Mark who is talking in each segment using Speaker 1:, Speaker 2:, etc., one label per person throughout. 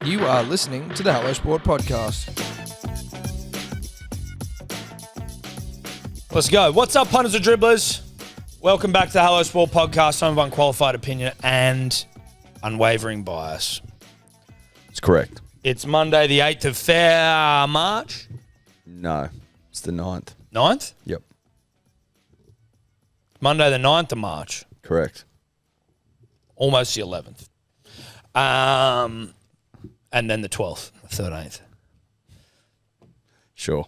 Speaker 1: You are listening to the Hello Sport Podcast.
Speaker 2: Let's go. What's up, punters and dribblers? Welcome back to the Hello Sport Podcast, home of unqualified opinion and unwavering bias.
Speaker 3: It's correct.
Speaker 2: It's Monday, the 8th of March.
Speaker 3: No, it's the 9th.
Speaker 2: 9th?
Speaker 3: Yep.
Speaker 2: Monday, the 9th of March.
Speaker 3: Correct.
Speaker 2: Almost the 11th. And then the 12th, 13th.
Speaker 3: Sure.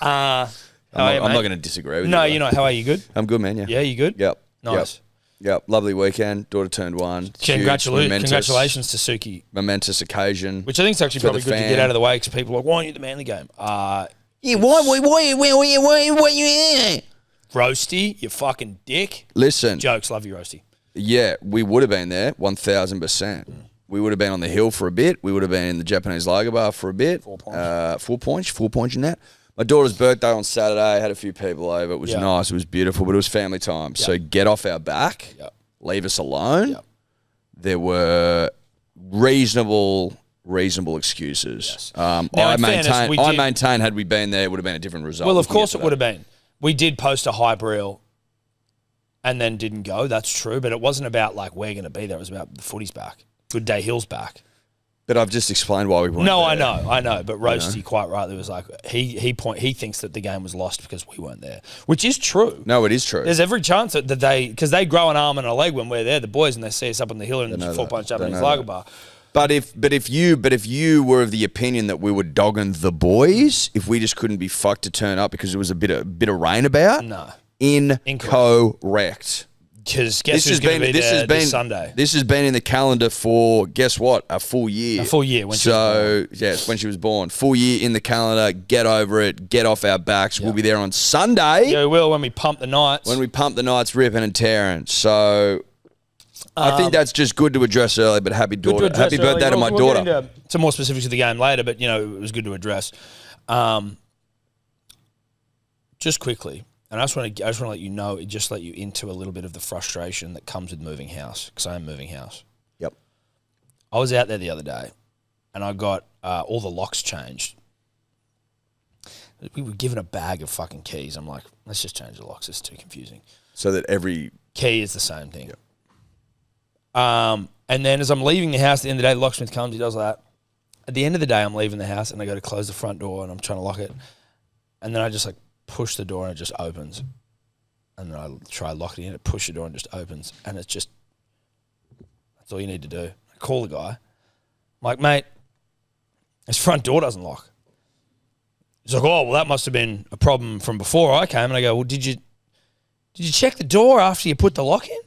Speaker 2: I'm
Speaker 3: not going to disagree with you.
Speaker 2: No, you're not. How are you? Good?
Speaker 3: I'm good, man, yeah.
Speaker 2: Yeah, you good?
Speaker 3: Yep.
Speaker 2: Nice.
Speaker 3: Yep. Lovely weekend. Daughter turned 1.
Speaker 2: Congratulations to Suki.
Speaker 3: Momentous occasion.
Speaker 2: Which I think is actually probably good to get out of the way because people are like, why aren't you the Manly game?
Speaker 3: Yeah, why?
Speaker 2: Roasty, you fucking dick.
Speaker 3: Listen.
Speaker 2: Jokes, love you, Roasty.
Speaker 3: Yeah, we would have been there 1,000%. We would have been on the hill for a bit. We would have been in the Japanese lager bar for a bit.
Speaker 2: 4 points.
Speaker 3: 4 points. 4 points in that. My daughter's birthday on Saturday. Had a few people over. It was nice. It was beautiful, but it was family time. So get off our back.
Speaker 2: Yep.
Speaker 3: Leave us alone.
Speaker 2: Yep.
Speaker 3: There were reasonable excuses.
Speaker 2: Yes.
Speaker 3: I maintain had we been there, it would have been a different result.
Speaker 2: Well, of course it would have been. We did post a hype reel and then didn't go. That's true. But it wasn't about like we're going to be there. It was about the footy's back. Good Day Hill's back.
Speaker 3: But I've just explained why we weren't
Speaker 2: No,
Speaker 3: there.
Speaker 2: I know. But Roasty quite rightly was like, he thinks that the game was lost because we weren't there, which is true.
Speaker 3: No, it is true.
Speaker 2: There's every chance that because they grow an arm and a leg when we're there, the boys, and they see us up on the hill and just 4-punch up in his lager bar.
Speaker 3: But if you were of the opinion that we were dogging the boys, if we just couldn't be fucked to turn up because there was a bit of rain about,
Speaker 2: no,
Speaker 3: incorrect.
Speaker 2: Because guess who's going to be there this Sunday?
Speaker 3: This has been in the calendar for, guess what, a full year.
Speaker 2: A full year when she was born.
Speaker 3: Yes, when she was born. Full year in the calendar. Get over it. Get off our backs. Yep. We'll be there on Sunday.
Speaker 2: Yeah, we will when we pump the Knights.
Speaker 3: When we pump the Knights ripping and tearing. So I think that's just good to address early, but happy birthday to my daughter.
Speaker 2: We'll get into some more specifics of the game later, but, it was good to address. Just quickly. And I just want to let you know, just let you into a little bit of the frustration that comes with moving house, because I am moving house.
Speaker 3: Yep.
Speaker 2: I was out there the other day, and I got all the locks changed. We were given a bag of fucking keys. I'm like, let's just change the locks. It's too confusing.
Speaker 3: So that every
Speaker 2: key is the same thing.
Speaker 3: Yep.
Speaker 2: And then as I'm leaving the house at the end of the day, the locksmith comes, he does that. At the end of the day, I'm leaving the house, and I go to close the front door, and I'm trying to lock it. And then I just push the door and it just opens, and then I try locking it in, push the door and it just opens, and it's just, that's all you need to do. I call the guy. I'm like, mate, his front door doesn't lock. He's like, oh, well, that must have been a problem from before I came. And I go, well, did you check the door after you put the lock in?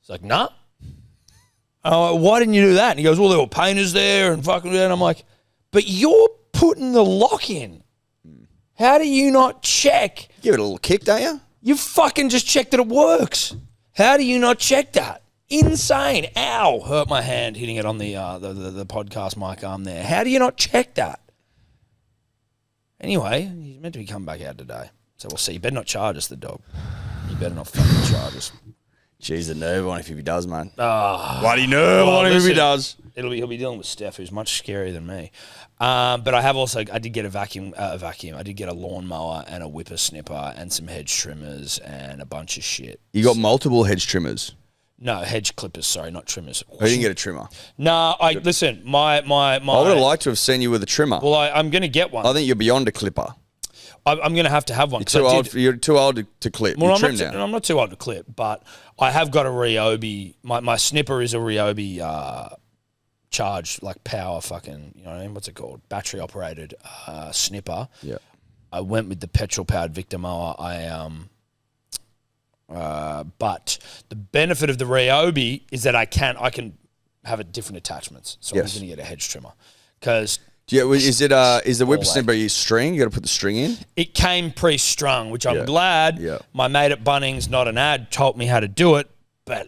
Speaker 2: He's like, nah. Why didn't you do that? And he goes, well, there were painters there and fucking, and I'm like, but you're putting the lock in. How do you not check?
Speaker 3: Give it a little kick, don't you?
Speaker 2: You fucking just checked that it works. How do you not check that? Insane. Ow. Hurt my hand hitting it on the podcast mic arm there. How do you not check that? Anyway, he's meant to be coming back out today. So we'll see. You better not charge us, the dog. You better not fucking charge us.
Speaker 3: Jeez, the nerve on him if he does, man.
Speaker 2: Bloody
Speaker 3: nerve on him if he does.
Speaker 2: He'll be dealing with Steph, who's much scarier than me. But I did get a vacuum. I did get a lawnmower and a whippersnipper and some hedge trimmers and a bunch of shit.
Speaker 3: You got multiple hedge trimmers?
Speaker 2: No, hedge clippers. Sorry, not trimmers.
Speaker 3: I didn't get a trimmer.
Speaker 2: No, listen. My.
Speaker 3: I would have liked to have seen you with a trimmer.
Speaker 2: Well, I'm going to get one.
Speaker 3: I think you're beyond a clipper.
Speaker 2: I'm going to have one.
Speaker 3: You're too old to clip.
Speaker 2: Well,
Speaker 3: I'm
Speaker 2: not too old to clip, but I have got a Ryobi. My snipper is a Ryobi charge, like power fucking, you know what I mean? What's it called? Battery operated snipper.
Speaker 3: Yeah.
Speaker 2: I went with the petrol powered Victor mower. But the benefit of the Ryobi is that I can have different attachments. So I'm going to get a hedge trimmer because.
Speaker 3: Yeah, is the whippersnipper string? You got to put the string in.
Speaker 2: It came pre-strung, which I'm glad.
Speaker 3: Yeah.
Speaker 2: My mate at Bunnies, not an ad, told me how to do it, but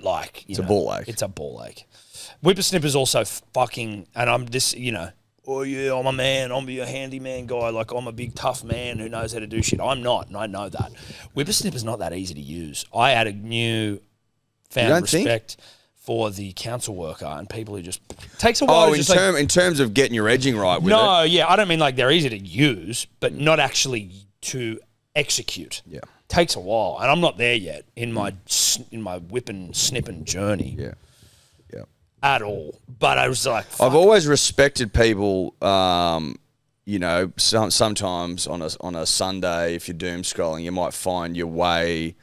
Speaker 3: it's a ball ache.
Speaker 2: It's a ball ache. Whippersnipper's also fucking, and I'm this, oh yeah, I'm a man, I'm a handyman guy, like I'm a big tough man who knows how to do shit. I'm not, and I know that. Whippersnipper's not that easy to use. I had a new found respect for the council worker and people who just takes a while.
Speaker 3: In terms of getting your edging right with it.
Speaker 2: No, yeah, I don't mean like they're easy to use, but not actually to execute.
Speaker 3: Yeah.
Speaker 2: Takes a while, and I'm not there yet in my whipping, snipping journey.
Speaker 3: Yeah. Yeah.
Speaker 2: At all. But I was like, fuck.
Speaker 3: I've always respected people. You know, sometimes on a Sunday, if you're doom scrolling, you might find your way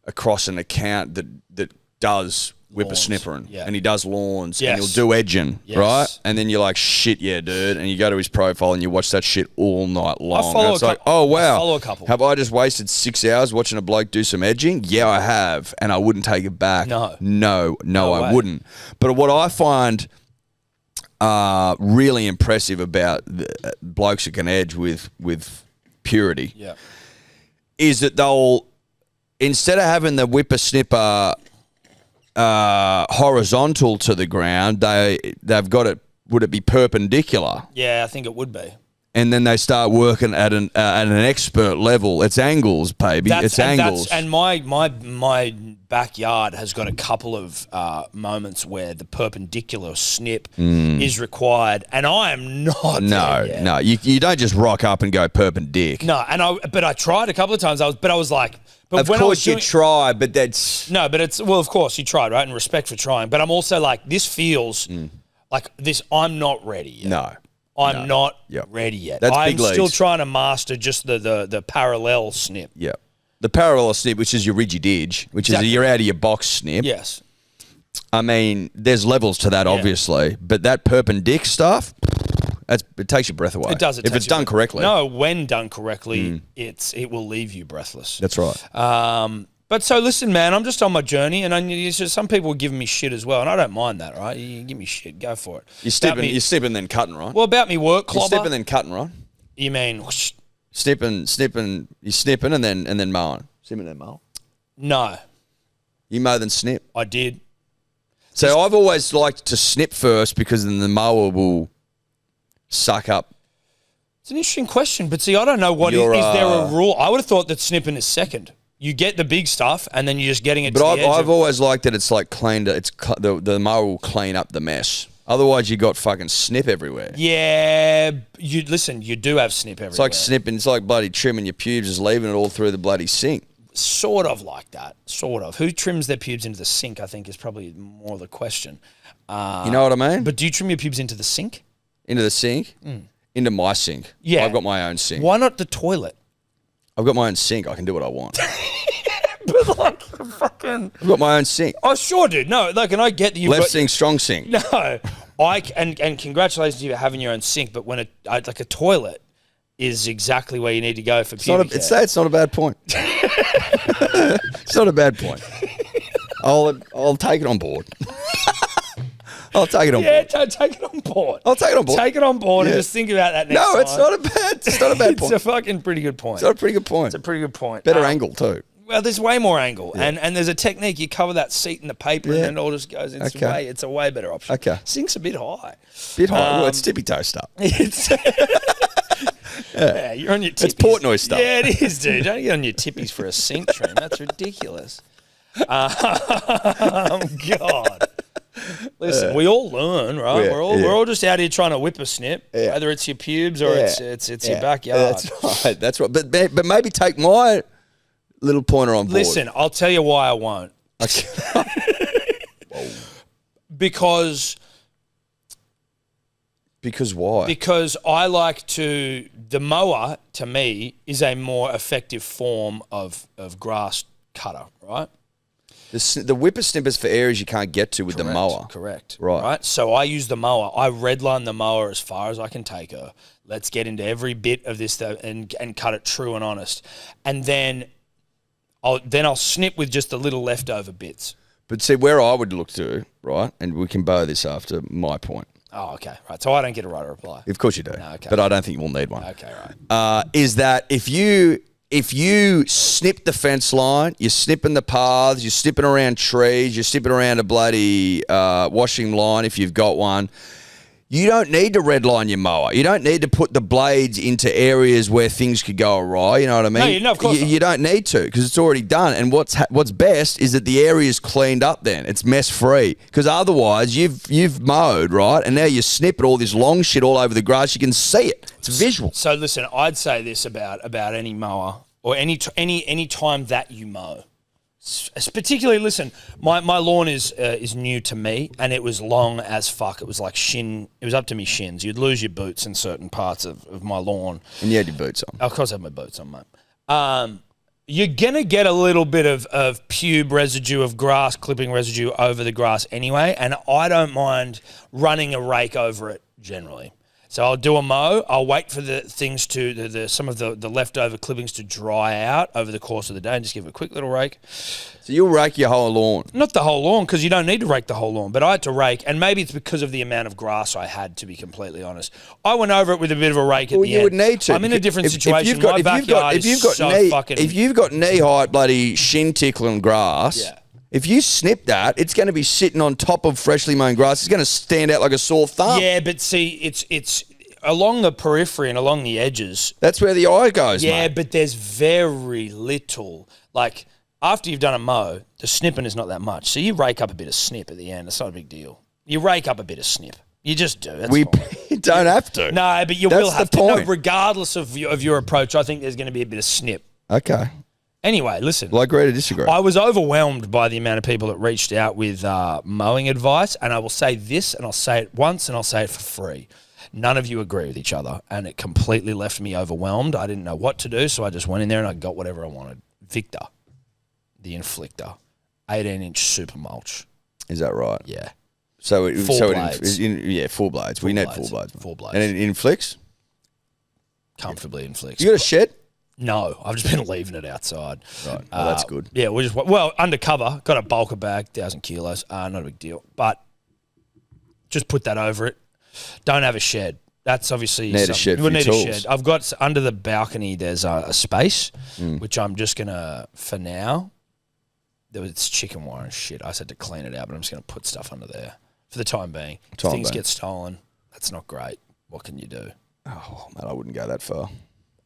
Speaker 3: across an account that does whippersnippering, and he does lawns, and he'll do edging, right? And then you're like, shit, yeah, dude. And you go to his profile and you watch that shit all night long. And it's like, oh, wow.
Speaker 2: I follow a couple.
Speaker 3: Have I just wasted 6 hours watching a bloke do some edging? Yeah, I have. And I wouldn't take it back. No, I wouldn't. But what I find really impressive about the blokes that can edge with purity is that they'll, instead of having the whippersnipper horizontal to the ground, they've got it. Would it be perpendicular?
Speaker 2: Yeah, I think it would be.
Speaker 3: And then they start working at an expert level. It's angles, baby. It's angles.
Speaker 2: And my backyard has got a couple of moments where the perpendicular snip is required, and I am not.
Speaker 3: No. You don't just rock up and go perpendic.
Speaker 2: No, but I tried a couple of times. I was like. But
Speaker 3: of course you try, but that's...
Speaker 2: No, but it's... Well, of course, you tried, right? And respect for trying. But I'm also like, this feels like this... I'm not ready yet.
Speaker 3: No.
Speaker 2: I'm not ready yet.
Speaker 3: That's
Speaker 2: I'm
Speaker 3: big leagues.
Speaker 2: still trying to master just the parallel snip.
Speaker 3: Yeah. The parallel snip, which is your ridgy-dig, which is your out-of-your-box snip.
Speaker 2: Yes.
Speaker 3: I mean, there's levels to that, obviously. But that perpendic stuff... it takes your breath away.
Speaker 2: It does.
Speaker 3: If it's done correctly.
Speaker 2: No, when done correctly, it will leave you breathless.
Speaker 3: That's right.
Speaker 2: But so listen, man, I'm just on my journey, and some people are giving me shit as well, and I don't mind that, right? You give me shit, go for it.
Speaker 3: You're snipping then cutting, right?
Speaker 2: Well, about me work, clobber.
Speaker 3: You're snipping then cutting, right?
Speaker 2: You mean whoosh.
Speaker 3: Snipping. You're snipping and then mowing. Snipping and then mowing.
Speaker 2: No.
Speaker 3: You mow then snip.
Speaker 2: I did.
Speaker 3: So I've always liked to snip first because then the mower will suck up.
Speaker 2: It's an interesting question, but see, I don't know is there a rule? I would have thought that snipping is second. You get the big stuff, and then you're just getting it.
Speaker 3: But I've always liked that it's like cleaned. The mower will clean up the mess. Otherwise, you got fucking snip everywhere.
Speaker 2: Yeah, you do have snip everywhere.
Speaker 3: It's like snipping. It's like bloody trimming your pubes, just leaving it all through the bloody sink.
Speaker 2: Sort of like that. Sort of. Who trims their pubes into the sink? I think is probably more the question.
Speaker 3: You know what I mean?
Speaker 2: But do you trim your pubes into the sink?
Speaker 3: Into the sink? Into my sink.
Speaker 2: Yeah.
Speaker 3: I've got my own sink.
Speaker 2: Why not the toilet?
Speaker 3: I've got my own sink. I can do what I want.
Speaker 2: But like fucking...
Speaker 3: I've got my own sink.
Speaker 2: Oh, sure, dude. No, like, and I get that you've
Speaker 3: Left sink, strong sink.
Speaker 2: No. And congratulations to you for having your own sink, but when like a toilet is exactly where you need to go for pubic care.
Speaker 3: It's not a bad point. It's not a bad point. I'll take it on board. I'll take it on board.
Speaker 2: Yeah, take it on board.
Speaker 3: I'll take it on board.
Speaker 2: Take it on board and just think about that next time.
Speaker 3: No, it's not a bad point.
Speaker 2: It's a fucking pretty good point.
Speaker 3: It's not a pretty good point.
Speaker 2: It's a pretty good point.
Speaker 3: Better angle too.
Speaker 2: Well, there's way more angle, and there's a technique. You cover that seat in the paper, and then it all just goes. It's a way better option.
Speaker 3: Okay.
Speaker 2: Sink's a bit high.
Speaker 3: Well, it's tippy toe stuff.
Speaker 2: Yeah, you're on your tippies.
Speaker 3: It's Portnoy stuff.
Speaker 2: Yeah, it is, dude. Don't get on your tippies for a sink trim. That's ridiculous. God. Listen, we all learn, right?
Speaker 3: Yeah,
Speaker 2: we're all just out here trying to whip a snip, whether it's your pubes or it's your backyard.
Speaker 3: That's right. But maybe take my little pointer on board.
Speaker 2: Listen, I'll tell you why I won't. Because
Speaker 3: why?
Speaker 2: Because I like the mower, to me, is a more effective form of grass cutter, right?
Speaker 3: The whippersnippers for areas you can't get to with the mower.
Speaker 2: Correct.
Speaker 3: Right.
Speaker 2: So I use the mower. I redline the mower as far as I can take her. Let's get into every bit of this and cut it true and honest. And then I'll snip with just the little leftover bits.
Speaker 3: But see, where I would look to, right, and we can bow this after my point.
Speaker 2: Oh, okay. Right. So I don't get a right reply.
Speaker 3: Of course you do.
Speaker 2: No, okay.
Speaker 3: But I don't think we'll need one.
Speaker 2: Okay, right.
Speaker 3: Is that if you snip the fence line, you're snipping the paths, you're snipping around trees, you're snipping around a bloody washing line if you've got one, You don't need to redline your mower. You don't need to put the blades into areas where things could go awry. You know what I mean?
Speaker 2: No, of course not.
Speaker 3: You don't need to because it's already done. And what's best is that the area is cleaned up. Then it's mess free because otherwise you've mowed right, and now you snip all this long shit all over the grass. You can see it. It's visual.
Speaker 2: So listen, I'd say this about any mower or any time that you mow. Particularly, listen, my lawn is new to me, and it was long as fuck. It was like it was up to me shins. You'd lose your boots in certain parts of my lawn.
Speaker 3: And you had your boots on.
Speaker 2: Of course I had my boots on, mate. You're going to get a little bit of pube residue, of grass clipping residue over the grass anyway, and I don't mind running a rake over it generally. So I'll do a mow. I'll wait for the things some of the leftover clippings to dry out over the course of the day and just give it a quick little rake.
Speaker 3: So you'll rake your whole lawn?
Speaker 2: Not the whole lawn, because you don't need to rake the whole lawn, but I had to rake, and maybe it's because of the amount of grass I had, to be completely honest. I went over it with a bit of a rake at the end.
Speaker 3: Well, you would need to.
Speaker 2: I'm in a different situation.
Speaker 3: If you've got knee-height bloody shin-tickling grass...
Speaker 2: Yeah.
Speaker 3: If you snip that, it's going to be sitting on top of freshly mown grass. It's going to stand out like a sore thumb.
Speaker 2: Yeah, but see, it's along the periphery and along the edges.
Speaker 3: That's where the eye goes,
Speaker 2: Yeah,
Speaker 3: mate.
Speaker 2: but there's very little. Like, after you've done a mow, the snipping is not that much. So you rake up a bit of snip at the end. It's not a big deal. You rake up a bit of snip. You just do. That's fine.
Speaker 3: You don't have to.
Speaker 2: No, but you
Speaker 3: That's
Speaker 2: will have
Speaker 3: the
Speaker 2: to. No,
Speaker 3: point.
Speaker 2: regardless of your approach, I think there's going to be a bit of snip.
Speaker 3: Okay.
Speaker 2: Anyway, listen.
Speaker 3: Well, I agree to disagree.
Speaker 2: I was overwhelmed by the amount of people that reached out with mowing advice, and I will say this, and I'll say it once, and I'll say it for free. None of you agree with each other, and it completely left me overwhelmed. I didn't know what to do, so I just went in there and I got whatever I wanted. Victor, the Inflictor, 18-inch super mulch.
Speaker 3: Is that right?
Speaker 2: Yeah.
Speaker 3: So
Speaker 2: Four blades.
Speaker 3: Four blades. We need four blades.
Speaker 2: 4 blades.
Speaker 3: And it inflicts?
Speaker 2: Comfortably inflicts.
Speaker 3: You got a shed?
Speaker 2: No, I've just been leaving it outside.
Speaker 3: Right. Well, that's good.
Speaker 2: Yeah, undercover. Got a bulker bag, 1,000 kilos. Not a big deal. But just put that over it. Don't have a shed. That's obviously
Speaker 3: Need a shed for your tools.
Speaker 2: a shed. I've got under the balcony. There's a space, which I'm just gonna for now. It's chicken wire and shit. I just had to clean it out, but I'm just gonna put stuff under there for the time being. If things get stolen, that's not great. What can you do?
Speaker 3: Oh, man, I wouldn't go that far.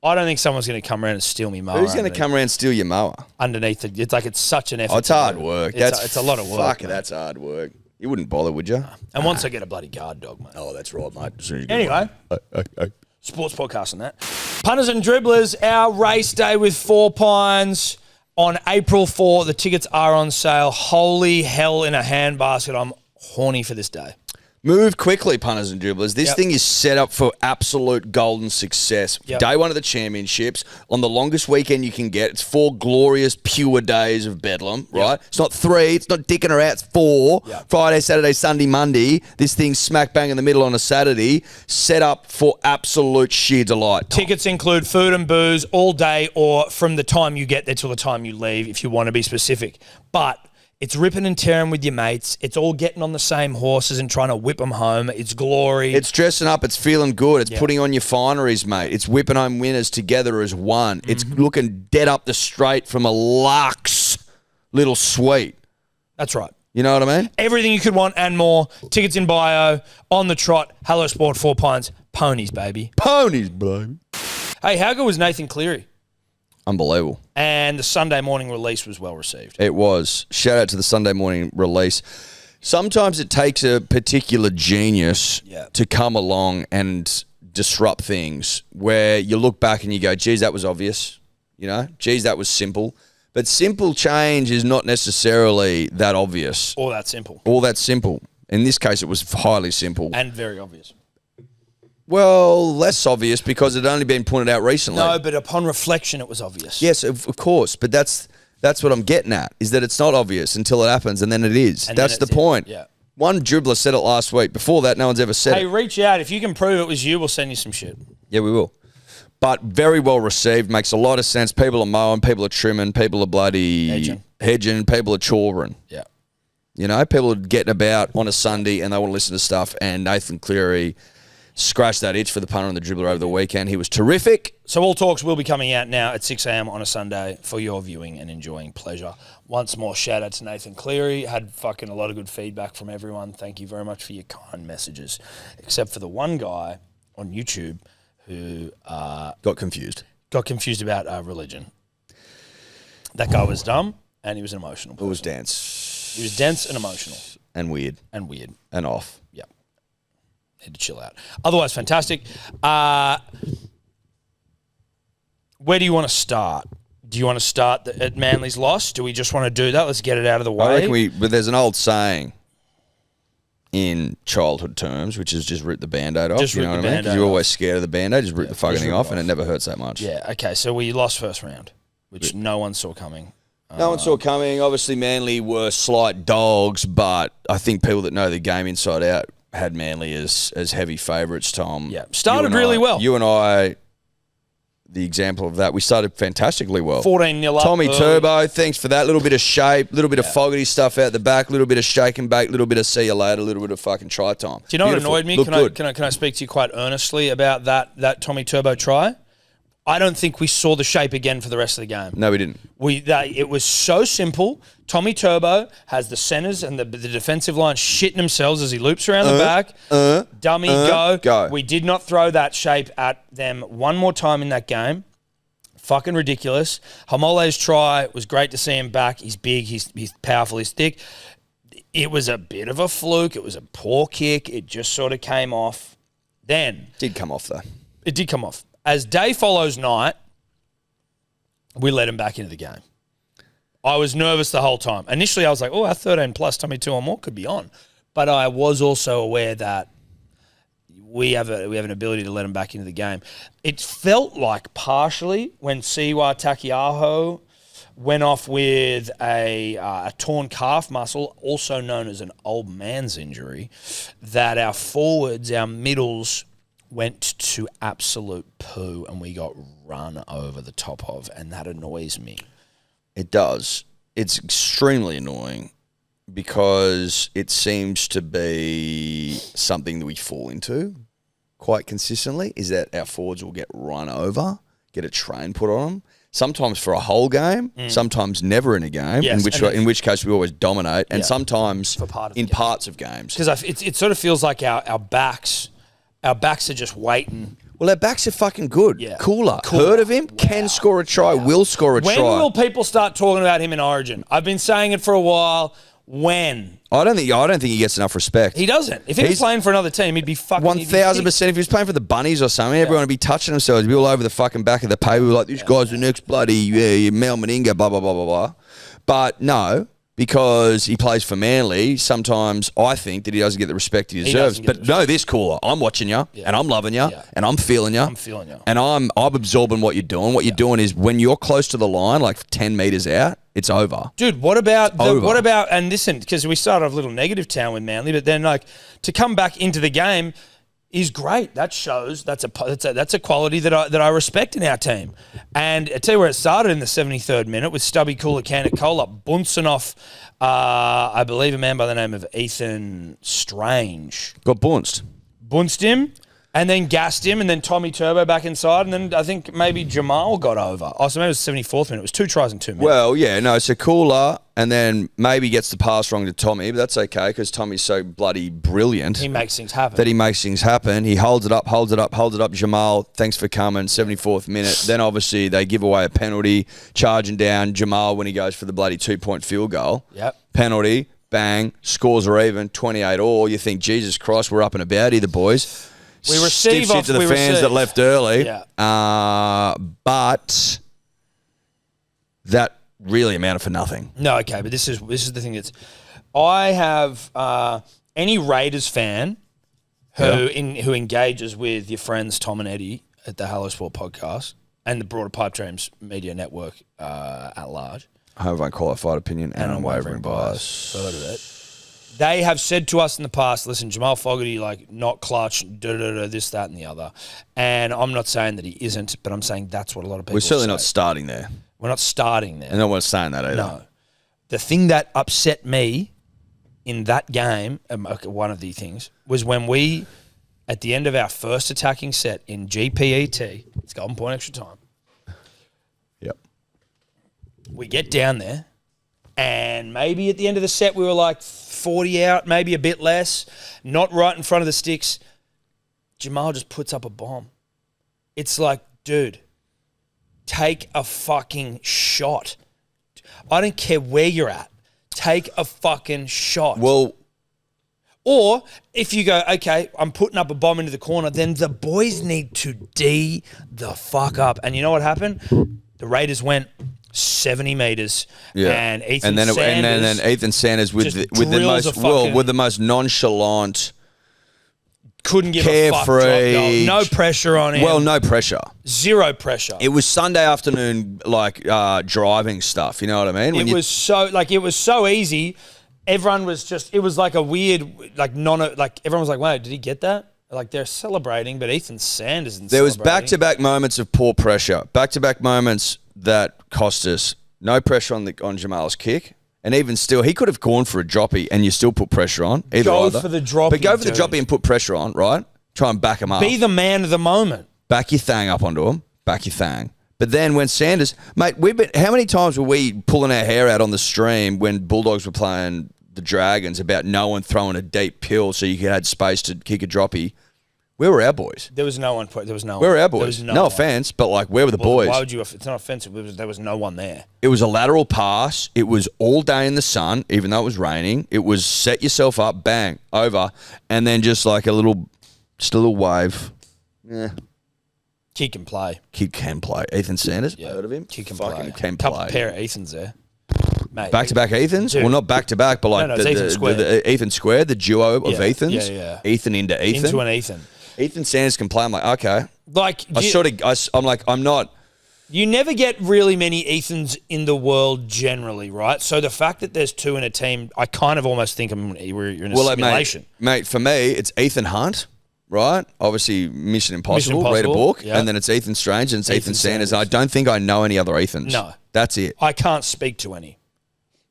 Speaker 2: I don't think someone's going to come around and steal me mower.
Speaker 3: Who's going to come around and steal your mower?
Speaker 2: Underneath it? It's like it's such an effort.
Speaker 3: Oh, it's hard work.
Speaker 2: It's a lot of work.
Speaker 3: Fuck,
Speaker 2: mate.
Speaker 3: that's hard work. You wouldn't bother, would you?
Speaker 2: And once I get a bloody guard dog, mate.
Speaker 3: Oh, that's right, mate. As soon as you get
Speaker 2: Anyway,
Speaker 3: one.
Speaker 2: sports podcast and that. Punters and dribblers, our race day with Four Pines on April 4. The tickets are on sale. Holy hell in a handbasket. I'm horny for this day.
Speaker 3: Move quickly, punters and dribblers. This
Speaker 2: Yep.
Speaker 3: thing is set up for absolute golden success.
Speaker 2: Yep.
Speaker 3: Day one of the championships, on the longest weekend you can get. It's 4 glorious, pure days of bedlam, right? It's not 3. It's not dicking around. It's 4.
Speaker 2: Yep.
Speaker 3: Friday, Saturday, Sunday, Monday. This thing's smack bang in the middle on a Saturday. Set up for absolute sheer delight.
Speaker 2: Tickets include food and booze all day or from the time you get there till the time you leave if you want to be specific. But it's ripping and tearing with your mates. It's all getting on the same horses and trying to whip them home. It's glory.
Speaker 3: It's dressing up. It's feeling good. It's putting on your fineries, mate. It's whipping home winners together as one. It's looking dead up the straight from a luxe little suite.
Speaker 2: That's right.
Speaker 3: You know what I mean?
Speaker 2: Everything you could want and more. Tickets in bio, on the trot, Hello Sport, 4 Pines, ponies, baby.
Speaker 3: Ponies, baby.
Speaker 2: Hey, how good was Nathan Cleary?
Speaker 3: Unbelievable.
Speaker 2: And the Sunday morning release was well received.
Speaker 3: It was. Shout out to the Sunday morning release. Sometimes it takes a particular genius to come along and disrupt things where you look back and you go, geez, that was obvious. You know, geez, that was simple. But simple change is not necessarily that obvious.
Speaker 2: Or that simple.
Speaker 3: Or that simple. In this case, it was highly simple.
Speaker 2: And very obvious.
Speaker 3: Well, less obvious because it had only been pointed out recently.
Speaker 2: No, but upon reflection, it was obvious.
Speaker 3: Yes, of course. But that's what I'm getting at, is that it's not obvious until it happens, and then it is.
Speaker 2: And
Speaker 3: that's the point.
Speaker 2: Yeah.
Speaker 3: One dribbler said it last week. Before that, no one's ever said
Speaker 2: Hey,
Speaker 3: it.
Speaker 2: reach out. If you can prove it was you, we'll send you some shit.
Speaker 3: Yeah, we will. But very well received. Makes a lot of sense. People are mowing. People are trimming. People are bloody hedging. People are choring.
Speaker 2: Yeah.
Speaker 3: You know, people are getting about on a Sunday and they want to listen to stuff. And Nathan Cleary scratched that itch for the punter and the dribbler over the weekend. He was terrific.
Speaker 2: So all talks will be coming out now at 6 a.m. on a Sunday for your viewing and enjoying pleasure. Once more, shout out to Nathan Cleary. Had fucking a lot of good feedback from everyone. Thank you very much for your kind messages, except for the one guy on YouTube who
Speaker 3: got confused
Speaker 2: about religion. That guy was dumb and he was an emotional person.
Speaker 3: It was dense.
Speaker 2: He was dense and emotional.
Speaker 3: And weird. And off.
Speaker 2: Yep. Need to chill out. Otherwise, fantastic. Where do you want to start? Do you want to start at Manly's loss? Do we just want to do that? Let's get it out of the way.
Speaker 3: I reckon but there's an old saying in childhood terms, which is just rip the Band-Aid off.
Speaker 2: Just
Speaker 3: you know what I mean? Because you're always scared of the Band-Aid. Just rip the fucking thing off and it never hurts that much.
Speaker 2: Yeah, okay. So we lost first round, which no one saw coming.
Speaker 3: No one saw coming. Obviously, Manly were slight dogs, but I think people that know the game inside out had Manly as heavy favourites, Tom.
Speaker 2: Yeah, started really well.
Speaker 3: You and I, the example of that, we started fantastically well.
Speaker 2: 14-0 up.
Speaker 3: Tommy Turbo, thanks for that. Little bit of shape, little bit of Fogarty stuff out the back, little bit of shake and bake, little bit of see you later, little bit of fucking try time.
Speaker 2: Do you know
Speaker 3: Beautiful.
Speaker 2: what annoyed me? Can I speak to you quite earnestly about that Tommy Turbo try? I don't think we saw the shape again for the rest of the game.
Speaker 3: No, we didn't.
Speaker 2: It was so simple. Tommy Turbo has the centres and the defensive line shitting themselves as he loops around the back. Dummy, go. We did not throw that shape at them one more time in that game. Fucking ridiculous. Hamole's try was great to see him back. He's big, he's powerful, he's thick. It was a bit of a fluke. It was a poor kick. It just sort of came off. Then.
Speaker 3: Did come off, though.
Speaker 2: It did come off. As day follows night, we let him back into the game. I was nervous the whole time. Initially, I was like, our 13 plus Tommy 2 or more could be on. But I was also aware that we have an ability to let him back into the game. It felt like partially when Siwa Takiaho went off with a torn calf muscle, also known as an old man's injury, that our forwards, our middles, went to absolute poo and we got run over the top of, and that annoys me.
Speaker 3: It does. It's extremely annoying because it seems to be something that we fall into quite consistently, is that our forwards will get run over, get a train put on them, sometimes for a whole game, sometimes never in a game,
Speaker 2: yes,
Speaker 3: in which case we always dominate, and sometimes
Speaker 2: for
Speaker 3: parts of games.
Speaker 2: Because it sort of feels like our backs are just waiting.
Speaker 3: Well, our backs are fucking good.
Speaker 2: Yeah.
Speaker 3: Cooler. Heard of him? Wow. Can score a try. Wow. Will score a try.
Speaker 2: When will people start talking about him in Origin? I've been saying it for a while. When?
Speaker 3: I don't think he gets enough respect.
Speaker 2: He doesn't. If he was playing for another team, he'd be fucking
Speaker 3: 1,000%. If he was playing for the Bunnies or something, everyone would be touching themselves. He'd be all over the fucking back of the paper. We'd be like, this guy's the next bloody Mel Meninga, blah, blah, blah, blah, blah. But no, because he plays for Manly, sometimes I think that he doesn't get the respect he deserves. But no, this cooler. I'm watching you, and I'm loving you, and I'm feeling you. And I'm absorbing what you're doing. What you're doing is when you're close to the line, like 10 metres out, it's over.
Speaker 2: Dude, what about, and listen, because we started off a little negative town with Manly, but then like to come back into the game is great. That shows that's a quality that I respect in our team. And I tell you where it started in the 73rd minute with Stubby Cola bouncing off, I believe, a man by the name of Ethan Strange.
Speaker 3: Got bounced.
Speaker 2: Bounced him. And then gassed him, and then Tommy Turbo back inside, and then I think maybe Jamal got over. Oh, so maybe it was the 74th minute. It was 2 tries in 2 minutes.
Speaker 3: Well, yeah, no, so Cooler, and then maybe gets the pass wrong to Tommy, but that's okay because Tommy's so bloody brilliant.
Speaker 2: He makes things happen.
Speaker 3: He holds it up. Jamal, thanks for coming, 74th minute. Then obviously they give away a penalty, charging down Jamal when he goes for the bloody 2-point field goal.
Speaker 2: Yep. Penalty,
Speaker 3: bang, scores are even, 28 all. You think, Jesus Christ, we're up and about here, the boys.
Speaker 2: We receive
Speaker 3: stiff shit to the fans that left early.
Speaker 2: Yeah.
Speaker 3: But that really amounted for nothing.
Speaker 2: No, okay, but this is the thing that's I have any Raiders fan who engages with your friends Tom and Eddie at the Hello Sport podcast and the broader Pipe Dreams media network at large.
Speaker 3: I have unqualified opinion and unwavering bias.
Speaker 2: Heard of it. They have said to us in the past, listen, Jamal Fogarty, like, not clutch, this, that, and the other. And I'm not saying that he isn't, but I'm saying that's what a lot of people
Speaker 3: We're certainly
Speaker 2: say.
Speaker 3: not starting there.
Speaker 2: We're not starting there.
Speaker 3: And no one's saying that either.
Speaker 2: No. The thing that upset me in that game, one of the things, was when we at the end of our first attacking set in GPET, it's Golden Point Extra Time.
Speaker 3: Yep.
Speaker 2: We get down there, and maybe at the end of the set we were like 40 out, maybe a bit less, not right in front of the sticks. Jamal just puts up a bomb. It's like, dude, take a fucking shot. I don't care where you're at. Take a fucking shot.
Speaker 3: Well,
Speaker 2: or if you go, okay, I'm putting up a bomb into the corner, then the boys need to D the fuck up. And you know what happened? The Raiders went 70 meters, and Ethan Sanders,
Speaker 3: and then Ethan Sanders with the most nonchalant,
Speaker 2: couldn't give a fuck drop goal. No pressure on him.
Speaker 3: Well, no pressure.
Speaker 2: Zero pressure.
Speaker 3: It was Sunday afternoon, like driving stuff. You know what I mean?
Speaker 2: It was so easy. Everyone was just. It was like a weird, like everyone was like, "Wait, did he get that?" Like they're celebrating, but Ethan Sanders isn't.
Speaker 3: There was back-to-back moments of poor pressure. Back-to-back moments that cost us. No pressure on Jamal's kick. And even still, he could have gone for a droppy and you still put pressure on.
Speaker 2: Go for the droppy.
Speaker 3: But go for the droppy and put pressure on, right? Try and back him up.
Speaker 2: Be the man of the moment.
Speaker 3: Back your thang up onto him. Back your thang. But then when Sanders... Mate, how many times were we pulling our hair out on the stream when Bulldogs were playing the Dragons about no one throwing a deep pill so you could have space to kick a droppy? Where were our boys?
Speaker 2: There was no one. There was no one.
Speaker 3: Where were our boys? No offense, but like, where were the boys?
Speaker 2: Why would you? It's not offensive. There was no one there.
Speaker 3: It was a lateral pass. It was all day in the sun, even though it was raining. It was set yourself up, bang, over, and then just like a little wave. Yeah.
Speaker 2: Kid can play.
Speaker 3: Kid can play. Ethan Sanders,
Speaker 2: yeah.
Speaker 3: Heard of him?
Speaker 2: Kid can
Speaker 3: Fucking
Speaker 2: play.
Speaker 3: Can
Speaker 2: Couple
Speaker 3: play.
Speaker 2: Pair of Ethans there. Mate,
Speaker 3: back-to-back Ethans?
Speaker 2: Dude.
Speaker 3: Well, not back-to-back, but like the Ethan squared, the duo of Ethans.
Speaker 2: Yeah.
Speaker 3: Ethan into Ethan.
Speaker 2: Into an Ethan.
Speaker 3: Ethan Sanders can play. I'm like, okay.
Speaker 2: Like
Speaker 3: I'm not.
Speaker 2: You never get really many Ethans in the world generally, right? So the fact that there's two in a team, I kind of almost think you're in a simulation.
Speaker 3: Mate, for me, it's Ethan Hunt, right? Obviously, Mission Impossible. Read a book, and then it's Ethan Strange and it's Ethan Sanders. And I don't think I know any other Ethans.
Speaker 2: No,
Speaker 3: that's it.
Speaker 2: I can't speak to any.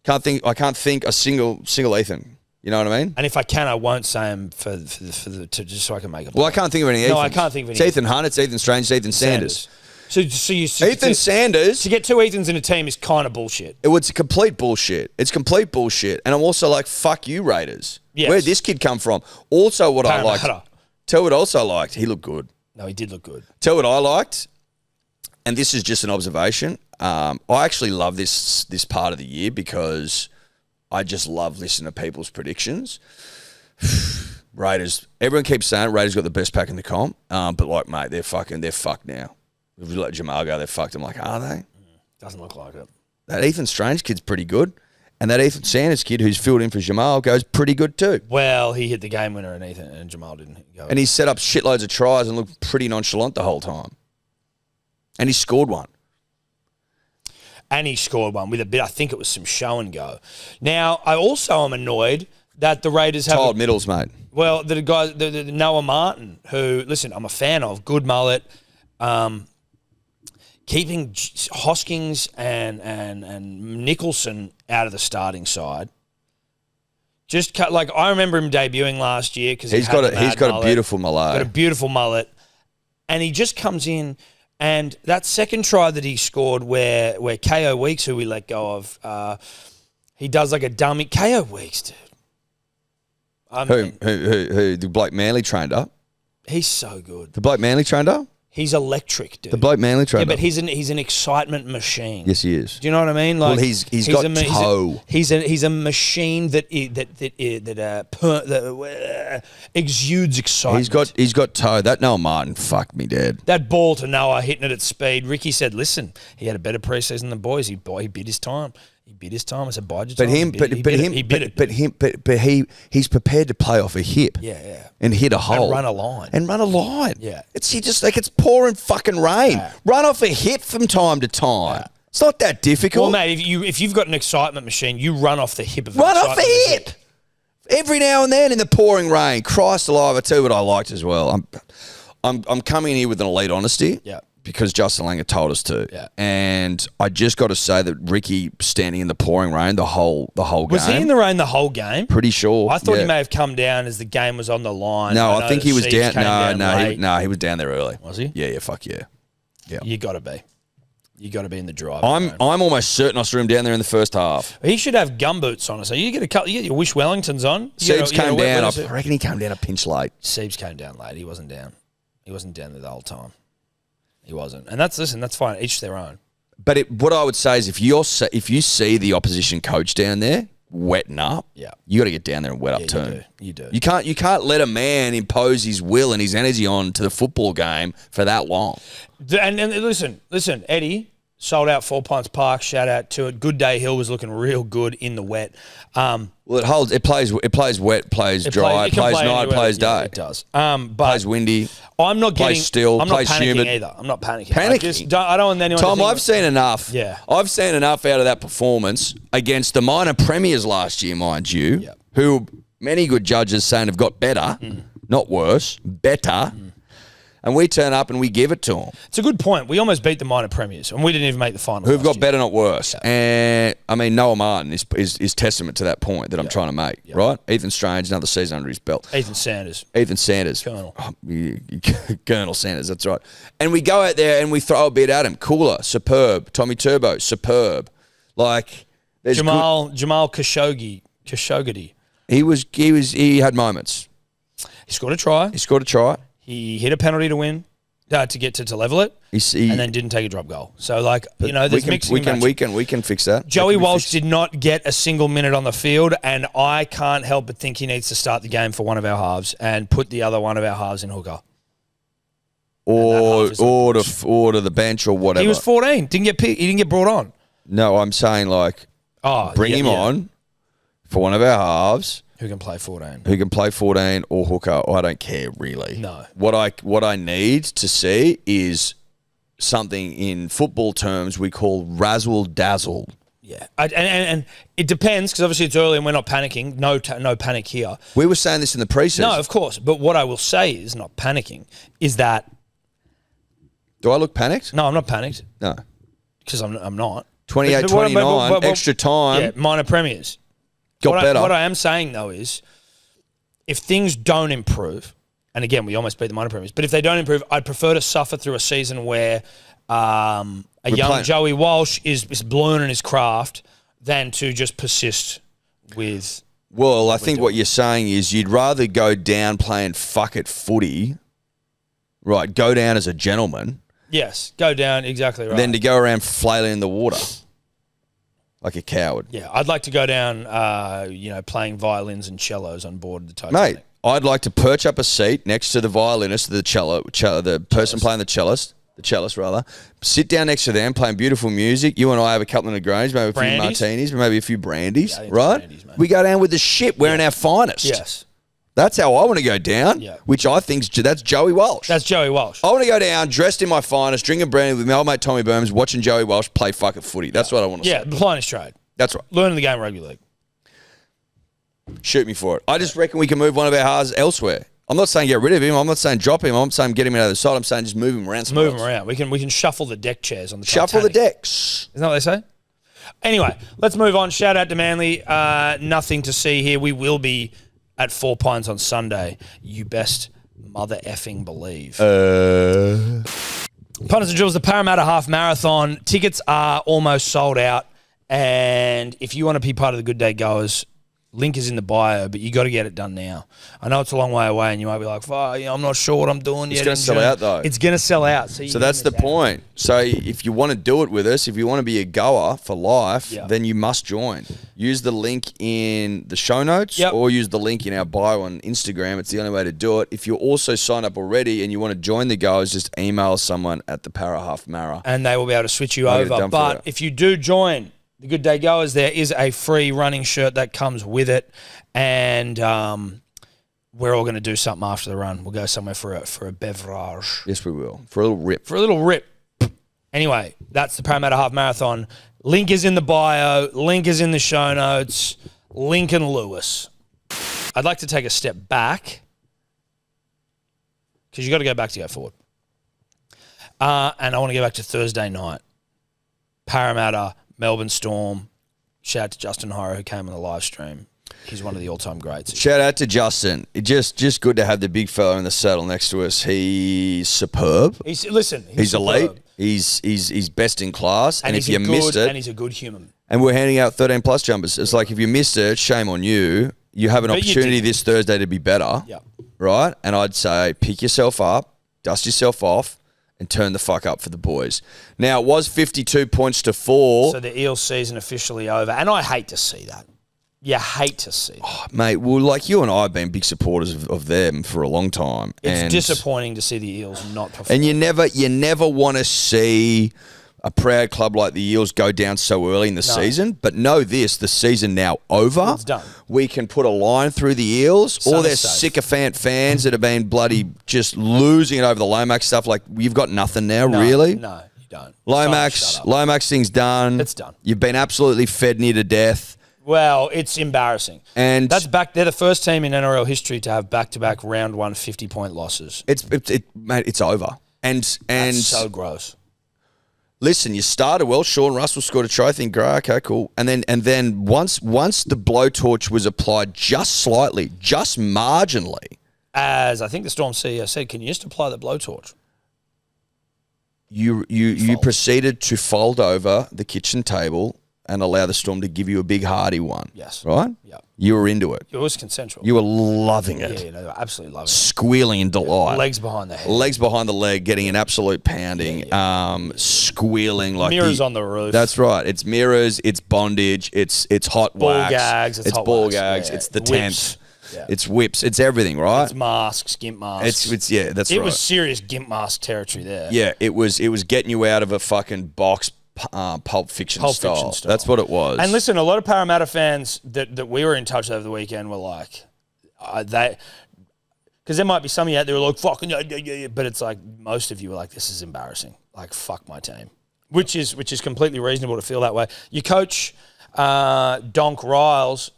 Speaker 3: I can't think a single Ethan. You know what I mean?
Speaker 2: And if I can, I won't say him for just so I can make it.
Speaker 3: Well, I can't think of any Ethans.
Speaker 2: No, I can't think of any.
Speaker 3: It's Ethan Hunt, it's Ethan Strange, it's Ethan Sanders.
Speaker 2: Ethan
Speaker 3: Sanders.
Speaker 2: To get two Ethans in a team is kind of bullshit.
Speaker 3: It's complete bullshit. It's complete bullshit. And I'm also like, fuck you, Raiders.
Speaker 2: Yes.
Speaker 3: Where'd this kid come from? Also, what I liked. Tell what else I liked. He looked good.
Speaker 2: No, he did look good.
Speaker 3: Tell what I liked, and this is just an observation. I actually love this part of the year because I just love listening to people's predictions. Raiders, everyone keeps saying Raiders got the best pack in the comp, but like, mate, they're fucked now. If you let Jamal go, they're fucked. I'm like, are they?
Speaker 2: Doesn't look like it.
Speaker 3: That Ethan Strange kid's pretty good, and that Ethan Sanders kid who's filled in for Jamal goes pretty good too.
Speaker 2: Well, he hit the game winner, and Jamal didn't go.
Speaker 3: And he set up shitloads of tries and looked pretty nonchalant the whole time. And he scored one.
Speaker 2: And he scored one with a bit, I think it was some show and go. Now, I also am annoyed that the Raiders have...
Speaker 3: Child middles, mate.
Speaker 2: Well, the guy, the Noah Martin, who, listen, I'm a fan of, good mullet, keeping Hoskins and Nicholson out of the starting side. Just like, I remember him debuting last year because he's got
Speaker 3: a beautiful mullet.
Speaker 2: Got a beautiful mullet. And he just comes in... And that second try that he scored where KO Weeks, who we let go of, he does like a dummy. KO Weeks, dude.
Speaker 3: Who the bloke Manly trained up?
Speaker 2: He's so good.
Speaker 3: The bloke Manly trained up?
Speaker 2: He's electric, dude.
Speaker 3: The bloke Manly trained up.
Speaker 2: Yeah, but he's an excitement machine.
Speaker 3: Yes, he is.
Speaker 2: Do you know what I mean? Like,
Speaker 3: well, he's got toe.
Speaker 2: He's a machine that exudes excitement.
Speaker 3: He's got toe. That Noah Martin fucked me dead.
Speaker 2: That ball to Noah hitting it at speed. Ricky said, "Listen, he had a better preseason than the boys. He bid his time. He bid his time. I said, bide your time.
Speaker 3: He's prepared to play off a hip.
Speaker 2: Yeah.
Speaker 3: And hit a hole.
Speaker 2: And run a line.
Speaker 3: Yeah. It's pouring fucking rain. Yeah. Run off a hip from time to time. Yeah. It's not that difficult.
Speaker 2: Well, mate, if you've got an excitement machine, you run off the hip of
Speaker 3: Run off the hip. Every now and then in the pouring rain. Christ alive, I tell you what I liked as well. I'm coming in here with an elite honesty.
Speaker 2: Yeah.
Speaker 3: because Justin Langer told us to.
Speaker 2: Yeah.
Speaker 3: And I just got to say that Ricky standing in the pouring rain the whole game.
Speaker 2: Was he in the rain the whole game?
Speaker 3: Pretty sure.
Speaker 2: I thought he may have come down as the game was on the line.
Speaker 3: No, I think he was down.
Speaker 2: No,
Speaker 3: he was down there early.
Speaker 2: Was he?
Speaker 3: Yeah, fuck yeah. Yeah.
Speaker 2: You got to be. You got to be in the drive.
Speaker 3: I'm almost certain I saw him down there in the first half.
Speaker 2: He should have gumboots on. So you get your Wish Wellingtons on.
Speaker 3: Siebes came down. I reckon he came down a pinch late.
Speaker 2: Siebes came down late. He wasn't down. He wasn't down there the whole time. He wasn't. And that's fine. Each their own.
Speaker 3: But what I would say is if you see the opposition coach down there wetting up, you got to get down there and wet up too.
Speaker 2: You do.
Speaker 3: You can't let a man impose his will and his energy on to the football game for that long.
Speaker 2: And listen, Eddie sold out 4 Pints Park. Shout out to it. Good Day Hill was looking real good in the wet.
Speaker 3: Well, it plays wet, plays dry,
Speaker 2: it
Speaker 3: plays
Speaker 2: play
Speaker 3: night,
Speaker 2: anywhere.
Speaker 3: plays day.
Speaker 2: It does. But
Speaker 3: plays windy.
Speaker 2: I'm not getting
Speaker 3: plays still,
Speaker 2: I'm not
Speaker 3: plays
Speaker 2: panicking
Speaker 3: humid.
Speaker 2: either. I'm not panicking.
Speaker 3: Panicking?
Speaker 2: I don't want anyone.
Speaker 3: Tom,
Speaker 2: to think
Speaker 3: I've seen enough.
Speaker 2: Yeah.
Speaker 3: I've seen enough out of that performance against the minor premiers last year, mind you, who many good judges saying have got better, not worse, better. And we turn up and we give it to them.
Speaker 2: It's a good point. We almost beat the minor premiers, and we didn't even make the final.
Speaker 3: Who've got better, not worse. Yeah. And I mean, Noah Martin is testament to that point that I'm trying to make, right? Ethan Strange, another season under his belt.
Speaker 2: Ethan Sanders.
Speaker 3: Colonel. Colonel Sanders, that's right. And we go out there and we throw a bit at him. Cooler, superb. Tommy Turbo, superb. Like there's
Speaker 2: Jamal Khashoggi.
Speaker 3: He had moments.
Speaker 2: He scored a try. He hit a penalty to win, to get to level it, and then didn't take a drop goal. So, there's mixing and matching.
Speaker 3: We can fix that.
Speaker 2: Joey Walsh did not get a single minute on the field, and I can't help but think he needs to start the game for one of our halves and put the other one of our halves in hooker.
Speaker 3: Or to the bench or whatever.
Speaker 2: He was 14. He didn't get brought on.
Speaker 3: No, I'm saying bring him on for one of our halves.
Speaker 2: Who can play 14?
Speaker 3: Who can play 14 or hooker? I don't care really.
Speaker 2: No.
Speaker 3: What I need to see is something in football terms we call razzle dazzle.
Speaker 2: Yeah, and it depends because obviously it's early and we're not panicking. No panic here.
Speaker 3: We were saying this in the preseason.
Speaker 2: No, of course. But what I will say is not panicking is that.
Speaker 3: Do I look panicked?
Speaker 2: No, I'm not panicked.
Speaker 3: No,
Speaker 2: because I'm not.
Speaker 3: 28-29, extra time.
Speaker 2: Yeah, minor premiers.
Speaker 3: Got better.
Speaker 2: What I am saying, though, is if things don't improve, and again, we almost beat the minor premiers, but if they don't improve, I'd prefer to suffer through a season where young Joey Walsh is ballooning his craft than to just persist with...
Speaker 3: Well, I think what you're saying is you'd rather go down playing fuck it footy, right, go down as a gentleman.
Speaker 2: Yes, go down, exactly right.
Speaker 3: Than to go around flailing in the water. Like a coward.
Speaker 2: Yeah, I'd like to go down, playing violins and cellos on board the Titanic.
Speaker 3: Mate, I'd like to perch up a seat next to the violinist, the person playing the cellist, sit down next to them, playing beautiful music. You and I have a couple of Negronis, maybe a few martinis, maybe a few brandies, right? Brandies, we go down with the shit, wearing our finest.
Speaker 2: Yes.
Speaker 3: That's how I want to go down, which I think that's Joey Walsh.
Speaker 2: That's Joey Walsh.
Speaker 3: I want to go down dressed in my finest, drinking brandy with my old mate Tommy Burns, watching Joey Walsh play fucking footy. That's what I want to see.
Speaker 2: Yeah, applying his trade.
Speaker 3: That's right.
Speaker 2: Learning the game of rugby league.
Speaker 3: Shoot me for it. I just reckon we can move one of our halves elsewhere. I'm not saying get rid of him. I'm not saying drop him. I'm not saying get him out of the side. I'm saying just move him around.
Speaker 2: Move him around. We can shuffle the deck chairs on the
Speaker 3: Shuffle
Speaker 2: Titanic.
Speaker 3: the decks.
Speaker 2: Isn't that what they say? Anyway, let's move on. Shout out to Manly. Nothing to see here. We will be at 4 Pines on Sunday. You best mother effing believe. Punters and Dribbles, the Parramatta Half Marathon. Tickets are almost sold out. And if you want to be part of the Good Day Goers, link is in the bio, but you got to get it done now. I know it's a long way away, and you might be like, I'm not sure what I'm doing yet.
Speaker 3: It's going to sell out, though.
Speaker 2: It's going to sell out.
Speaker 3: So that's the point. So if you want to do it with us, if you want to be a goer for life, then you must join. Use the link in the show notes or use the link in our bio on Instagram. It's the only way to do it. If you're also signed up already and you want to join the goers, just email someone at the Parra Half Marra.
Speaker 2: And they will be able to switch you over. But if you do join the Good Day Goers, there is a free running shirt that comes with it, and we're all going to do something after the run. We'll go somewhere for a beverage.
Speaker 3: Yes, we will. For a little rip.
Speaker 2: Anyway, that's the Parramatta Half Marathon. Link is in the bio. Link is in the show notes. Lincoln Lewis. I'd like to take a step back because you got to go back to go forward. And I want to go back to Thursday night. Parramatta, Melbourne Storm. Shout out to Justin Hora who came on the live stream. He's one of the all-time greats.
Speaker 3: Shout out to Justin. Just good to have the big fella in the saddle next to us. He's superb.
Speaker 2: He's
Speaker 3: elite. He's best in class. And if you missed it,
Speaker 2: and he's a good human.
Speaker 3: And we're handing out 13 plus jumpers. It's like if you missed it, shame on you. You have an opportunity this Thursday to be better.
Speaker 2: Yeah.
Speaker 3: Right? And I'd say pick yourself up, dust yourself off, and turn the fuck up for the boys. Now, it was 52 points to 4.
Speaker 2: So the Eels season officially over. And I hate to see that. You hate to see that.
Speaker 3: Oh, mate, well, like you and I have been big supporters of them for a long time.
Speaker 2: It's disappointing to see the Eels not perform.
Speaker 3: And you never want to see a proud club like the Eels go down so early in the season. But know this, the season now over.
Speaker 2: It's done.
Speaker 3: We can put a line through the Eels. All their sycophant fans that have been bloody just losing it over the Lomax stuff. Like, you've got nothing now, really?
Speaker 2: No, you don't.
Speaker 3: Lomax thing's done.
Speaker 2: It's done.
Speaker 3: You've been absolutely fed near to death.
Speaker 2: Well, it's embarrassing.
Speaker 3: And
Speaker 2: that's back. They're the first team in NRL history to have back-to-back round 1 50-point losses.
Speaker 3: Mate, it's over. And
Speaker 2: that's so gross.
Speaker 3: Listen, you started well. Sean Russell scored a try. I think, great, okay, cool. And then once the blowtorch was applied just slightly, just marginally,
Speaker 2: as I think the Storm CEO said, can you just apply the blowtorch?
Speaker 3: You proceeded to fold over the kitchen table and allow the Storm to give you a big hearty one.
Speaker 2: Yes.
Speaker 3: Right?
Speaker 2: Yeah.
Speaker 3: You were into it.
Speaker 2: It was consensual.
Speaker 3: You were loving it.
Speaker 2: Yeah, they were absolutely loving it.
Speaker 3: Squealing in delight.
Speaker 2: Legs behind the head.
Speaker 3: Legs behind the leg, getting an absolute pounding. Squealing like
Speaker 2: mirrors on the roof.
Speaker 3: That's right. It's mirrors. It's bondage. It's hot
Speaker 2: ball
Speaker 3: wax.
Speaker 2: Gags.
Speaker 3: It's
Speaker 2: hot
Speaker 3: ball
Speaker 2: wax.
Speaker 3: gags.
Speaker 2: Yeah.
Speaker 3: It's the
Speaker 2: Whips.
Speaker 3: 10th. Yeah. It's whips. It's everything, right?
Speaker 2: It's masks, gimp masks.
Speaker 3: That's right.
Speaker 2: It was serious gimp mask territory there.
Speaker 3: Yeah, it was getting you out of a fucking box. Pulp Fiction style. That's what it was.
Speaker 2: And listen, a lot of Parramatta fans that we were in touch with over the weekend were like, because there might be some of you out there who are like, fucking, yeah, but it's like most of you are like, this is embarrassing. Like, fuck my team, which is completely reasonable to feel that way. Your coach, Donk Riles,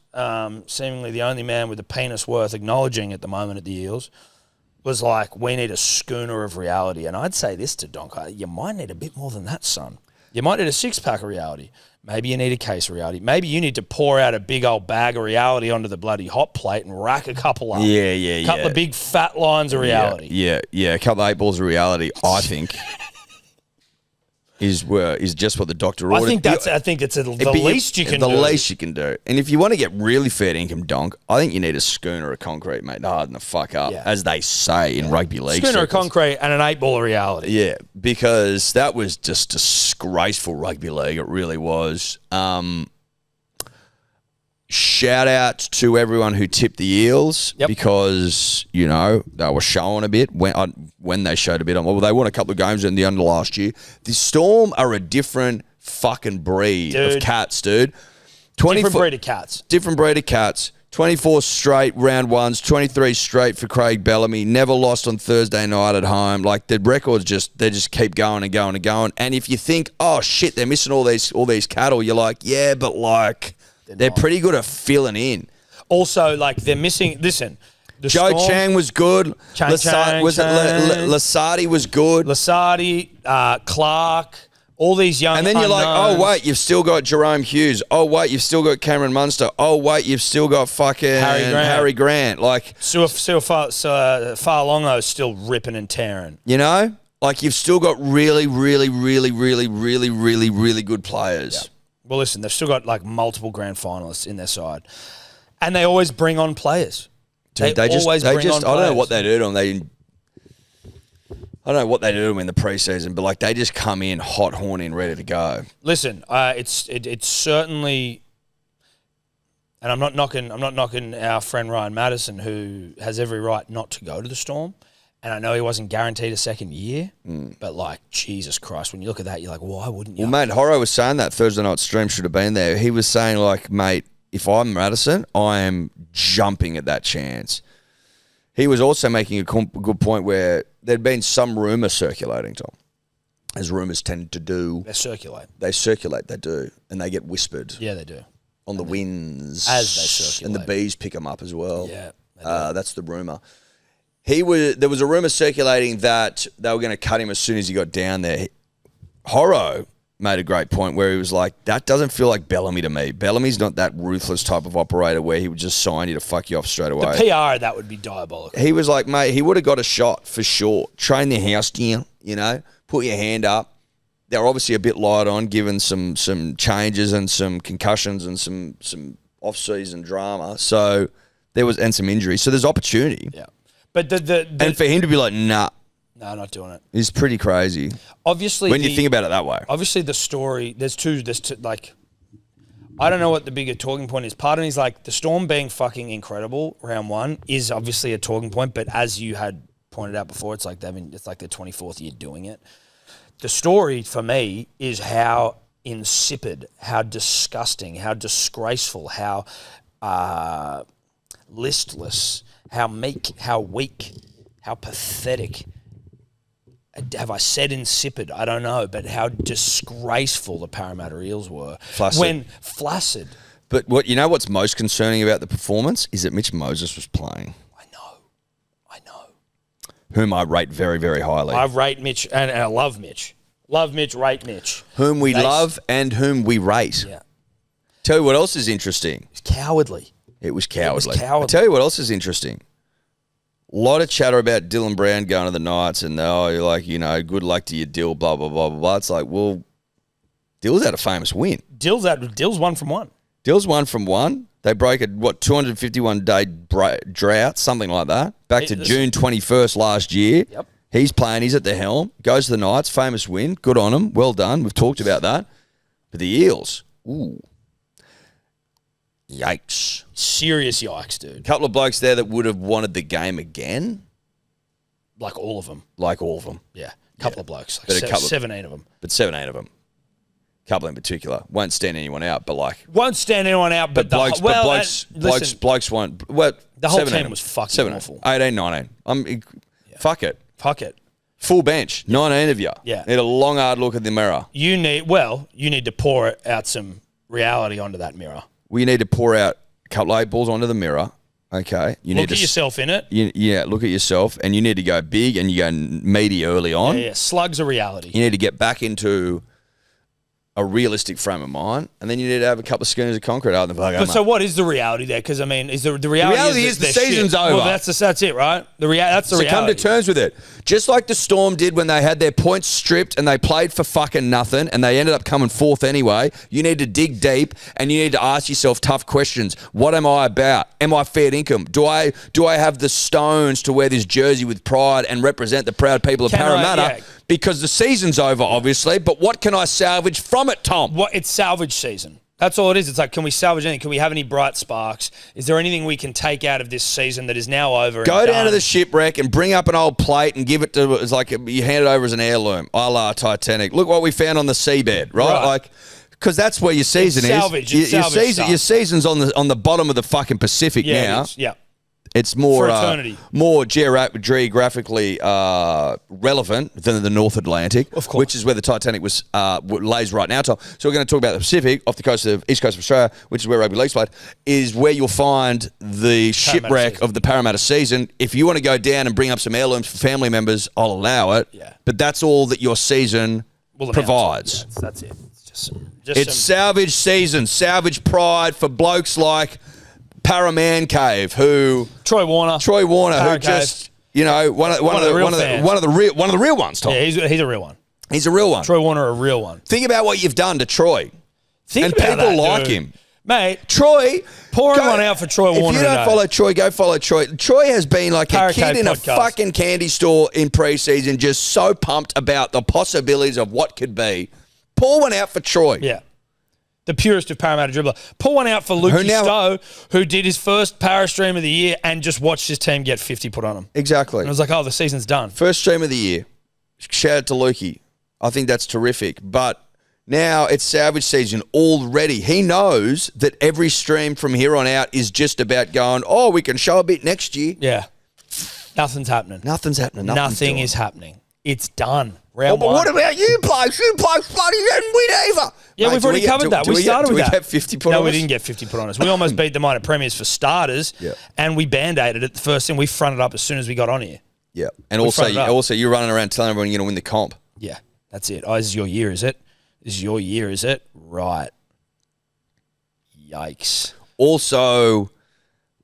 Speaker 2: seemingly the only man with a penis worth acknowledging at the moment at the Eels, was like, we need a schooner of reality. And I'd say this to Donk, you might need a bit more than that, son. You might need a 6-pack of reality. Maybe you need a case of reality. Maybe you need to pour out a big old bag of reality onto the bloody hot plate and rack a couple up.
Speaker 3: Yeah.
Speaker 2: A couple of big fat lines of reality.
Speaker 3: Yeah. A couple of 8 balls of reality, I think, is just what the doctor ordered.
Speaker 2: I think it's the least you can do.
Speaker 3: The least you can do. And if you want to get really fair income, Donk, I think you need a schooner of concrete, mate, to harden the fuck up, as they say in rugby league.
Speaker 2: Schooner of concrete and an 8-ball of reality.
Speaker 3: Yeah, because that was just disgraceful rugby league. It really was. Shout out to everyone who tipped the Eels because, they were showing a bit when they showed a bit. Well, they won a couple of games in the end of last year. The Storm are a different fucking breed of cats, dude.
Speaker 2: Different breed of cats.
Speaker 3: Different breed of cats. 24 straight round ones, 23 straight for Craig Bellamy. Never lost on Thursday night at home. Like, the records they just keep going and going and going. And if you think, oh shit, they're missing all these cattle, you're like, yeah, but like, they're pretty good at filling in.
Speaker 2: Also, like, they're missing. Listen,
Speaker 3: Joe
Speaker 2: Storm,
Speaker 3: Chang was good. Lasardi was good.
Speaker 2: Lasardi, Clark, all these young.
Speaker 3: And then you're like, oh wait, you've still got Jerome Hughes. Oh wait, you've still got Cameron Munster. Oh wait, you've still got fucking Harry Grant. Like,
Speaker 2: Farlongo's still ripping and tearing.
Speaker 3: Like, you've still got really, really, really, really, really, really, really good players.
Speaker 2: Yeah. Well, listen, they've still got like multiple grand finalists in their side, and they always bring on players. They always bring on players.
Speaker 3: I don't know what they do to them. I don't know what they do to them in the preseason, but like, they just come in hot, horny, and ready to go.
Speaker 2: Listen, it's certainly, and I'm not knocking our friend Ryan Madison, who has every right not to go to the Storm. And I know he wasn't guaranteed a second year, but like, Jesus Christ, when you look at that, you're like, why wouldn't you?
Speaker 3: Well, mate, Horo was saying that Thursday night stream should have been there. He was saying, like, mate, if I'm Madison, I am jumping at that chance. He was also making a good point where there'd been some rumour circulating, Tom, as rumours tend to do.
Speaker 2: They circulate,
Speaker 3: they do, and they get whispered.
Speaker 2: Yeah, they do.
Speaker 3: On the winds.
Speaker 2: As they circulate.
Speaker 3: And the bees pick them up as well.
Speaker 2: Yeah.
Speaker 3: That's the rumour. There was a rumor circulating that they were going to cut him as soon as he got down there. Horro made a great point where he was like, that doesn't feel like Bellamy to me. Bellamy's not that ruthless type of operator where he would just sign you to fuck you off straight away.
Speaker 2: The PR, that would be diabolical.
Speaker 3: He was like, mate, he would have got a shot for sure. Train the house down, put your hand up. They're obviously a bit light on, given some changes and some concussions and some off-season drama. So there was, and some injuries. So there's opportunity.
Speaker 2: Yeah. But
Speaker 3: and for him to be like, nah.
Speaker 2: No, not doing it.
Speaker 3: It's pretty crazy.
Speaker 2: Obviously,
Speaker 3: when you think about it that way.
Speaker 2: Obviously, the story, there's two, like, I don't know what the bigger talking point is. Part of me is like, the Storm being fucking incredible, round one, is obviously a talking point, but as you had pointed out before, it's like their 24th year doing it. The story, for me, is how insipid, how disgusting, how disgraceful, how listless, how meek, how weak, how pathetic. Have I said insipid? I don't know, but how disgraceful the Parramatta Eels were. Flaccid.
Speaker 3: But what's most concerning about the performance is that Mitch Moses was playing.
Speaker 2: I know.
Speaker 3: Whom I rate very, very highly.
Speaker 2: I rate Mitch, and I love Mitch. Love Mitch, rate Mitch.
Speaker 3: Whom we love and whom we rate.
Speaker 2: Yeah.
Speaker 3: Tell you what else is interesting.
Speaker 2: It's cowardly.
Speaker 3: It was cowardly. I tell you what else is interesting. A lot of chatter about Dylan Brown going to the Knights and, you're like, good luck to you, Dill, blah, blah, blah, blah, blah. It's like, well, Dill's had a famous win.
Speaker 2: Dill's 1 from 1.
Speaker 3: Dill's 1 from 1. They break a, 251-day drought, something like that, back to June 21st last year.
Speaker 2: Yep.
Speaker 3: He's playing. He's at the helm. Goes to the Knights. Famous win. Good on him. Well done. We've talked about that. But the Eels, ooh. Yikes.
Speaker 2: Serious yikes, dude.
Speaker 3: Couple of blokes there that would have wanted the game again.
Speaker 2: Like all of them.
Speaker 3: Yeah.
Speaker 2: Couple of blokes. Like 17 of them.
Speaker 3: But 17 of them. Couple in particular. Won't stand anyone out, but like...
Speaker 2: Won't stand anyone out, but
Speaker 3: blokes won't... Well,
Speaker 2: the whole team was fucking awful.
Speaker 3: 18, 19. Fuck it. Full bench. 19 of you.
Speaker 2: Yeah.
Speaker 3: Need a long, hard look at the mirror.
Speaker 2: You need to pour out some reality onto that mirror.
Speaker 3: We need to pour out a couple of 8 balls onto the mirror. Okay.
Speaker 2: Look at yourself in it.
Speaker 3: Look at yourself, and you need to go big and you go meaty early on.
Speaker 2: Yeah. Slugs are reality.
Speaker 3: You need to get back into a realistic frame of mind, and then you need to have a couple of schooners of concrete out in the
Speaker 2: But so what is the reality there? Because, is the reality
Speaker 3: is the season's over.
Speaker 2: Well, that's it, right? That's the reality.
Speaker 3: So come to terms with it. Just like the Storm did when they had their points stripped and they played for fucking nothing and they ended up coming fourth anyway, you need to dig deep and you need to ask yourself tough questions. What am I about? Am I fair income? Do I have the stones to wear this jersey with pride and represent the proud people of Parramatta? Because the season's over, obviously, but what can I salvage from it, Tom?
Speaker 2: It's salvage season. That's all it is. It's like, can we salvage anything? Can we have any bright sparks? Is there anything we can take out of this season that is now over?
Speaker 3: Go down to the shipwreck and bring up an old plate and give it to, it's like you hand it over as an heirloom, a la Titanic. Look what we found on the seabed, right? Like, because that's where your season is. Your season's on the bottom of the fucking Pacific now.
Speaker 2: Yeah.
Speaker 3: It's more
Speaker 2: for
Speaker 3: geographically relevant than the North Atlantic,
Speaker 2: of course,
Speaker 3: which is where the Titanic lays right now, Tom. So we're going to talk about the Pacific, off the east coast of Australia, which is where rugby league's played, is where you'll find the shipwreck of the Parramatta season. If you want to go down and bring up some heirlooms for family members, I'll allow it.
Speaker 2: Yeah.
Speaker 3: But that's all that your season provides.
Speaker 2: Yeah, that's it.
Speaker 3: It's salvage season, salvage pride for blokes like Paraman Cave, who
Speaker 2: Troy Warner,
Speaker 3: who just one of the real ones, Tom.
Speaker 2: Yeah, he's a real one.
Speaker 3: He's a real one.
Speaker 2: Troy Warner, a real one.
Speaker 3: Think about what you've done to Troy,
Speaker 2: and
Speaker 3: people like him,
Speaker 2: mate.
Speaker 3: Troy,
Speaker 2: pouring one out for Troy Warner.
Speaker 3: If you don't follow Troy, go follow Troy. Troy has been like a kid in a fucking candy store in preseason, just so pumped about the possibilities of what could be. Pour one out for Troy.
Speaker 2: Yeah. The purest of Parramatta dribbler. Pull one out for Leaky Stowe, who did his first Parra stream of the year and just watched his team get 50 put on him.
Speaker 3: Exactly.
Speaker 2: And I was like, the season's done.
Speaker 3: First stream of the year. Shout out to Leaky. I think that's terrific. But now it's salvage season already. He knows that every stream from here on out is just about going, we can show a bit next year.
Speaker 2: Yeah. Nothing's happening.
Speaker 3: Nothing is happening.
Speaker 2: It's done. Round
Speaker 3: But
Speaker 2: one.
Speaker 3: what about you blokes? You blokes bloody didn't win either.
Speaker 2: Yeah,
Speaker 3: Mate,
Speaker 2: we've already covered that. We started with that.
Speaker 3: Did we get 50 put on
Speaker 2: No, we
Speaker 3: us?
Speaker 2: didn't get 50 put on us. We almost beat the minor premiers for starters, and we band-aided it the first thing. We fronted up as soon as we got on here.
Speaker 3: Yeah, and
Speaker 2: We
Speaker 3: also
Speaker 2: fronted up.
Speaker 3: you're running around telling everyone you're going to win the comp.
Speaker 2: Yeah, that's it. Oh, this is your year, is it? This is your year, is it? Right. Yikes.
Speaker 3: Also,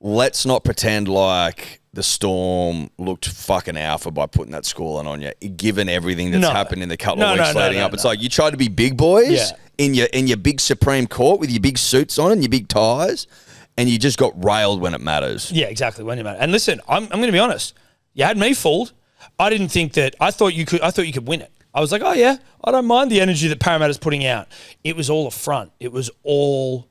Speaker 3: let's not pretend like the Storm looked fucking alpha by putting that scoreline on you, given everything that's happened in the couple of weeks leading up. It's like you tried to be big boys in your big Supreme Court with your big suits on and your big ties, and you just got railed when it matters.
Speaker 2: Yeah, exactly. When it matters. And listen, I'm going to be honest. You had me fooled. I didn't think that. I thought you could win it. I was like, oh yeah, I don't mind the energy that Parramatta's putting out. It was all a front. It was all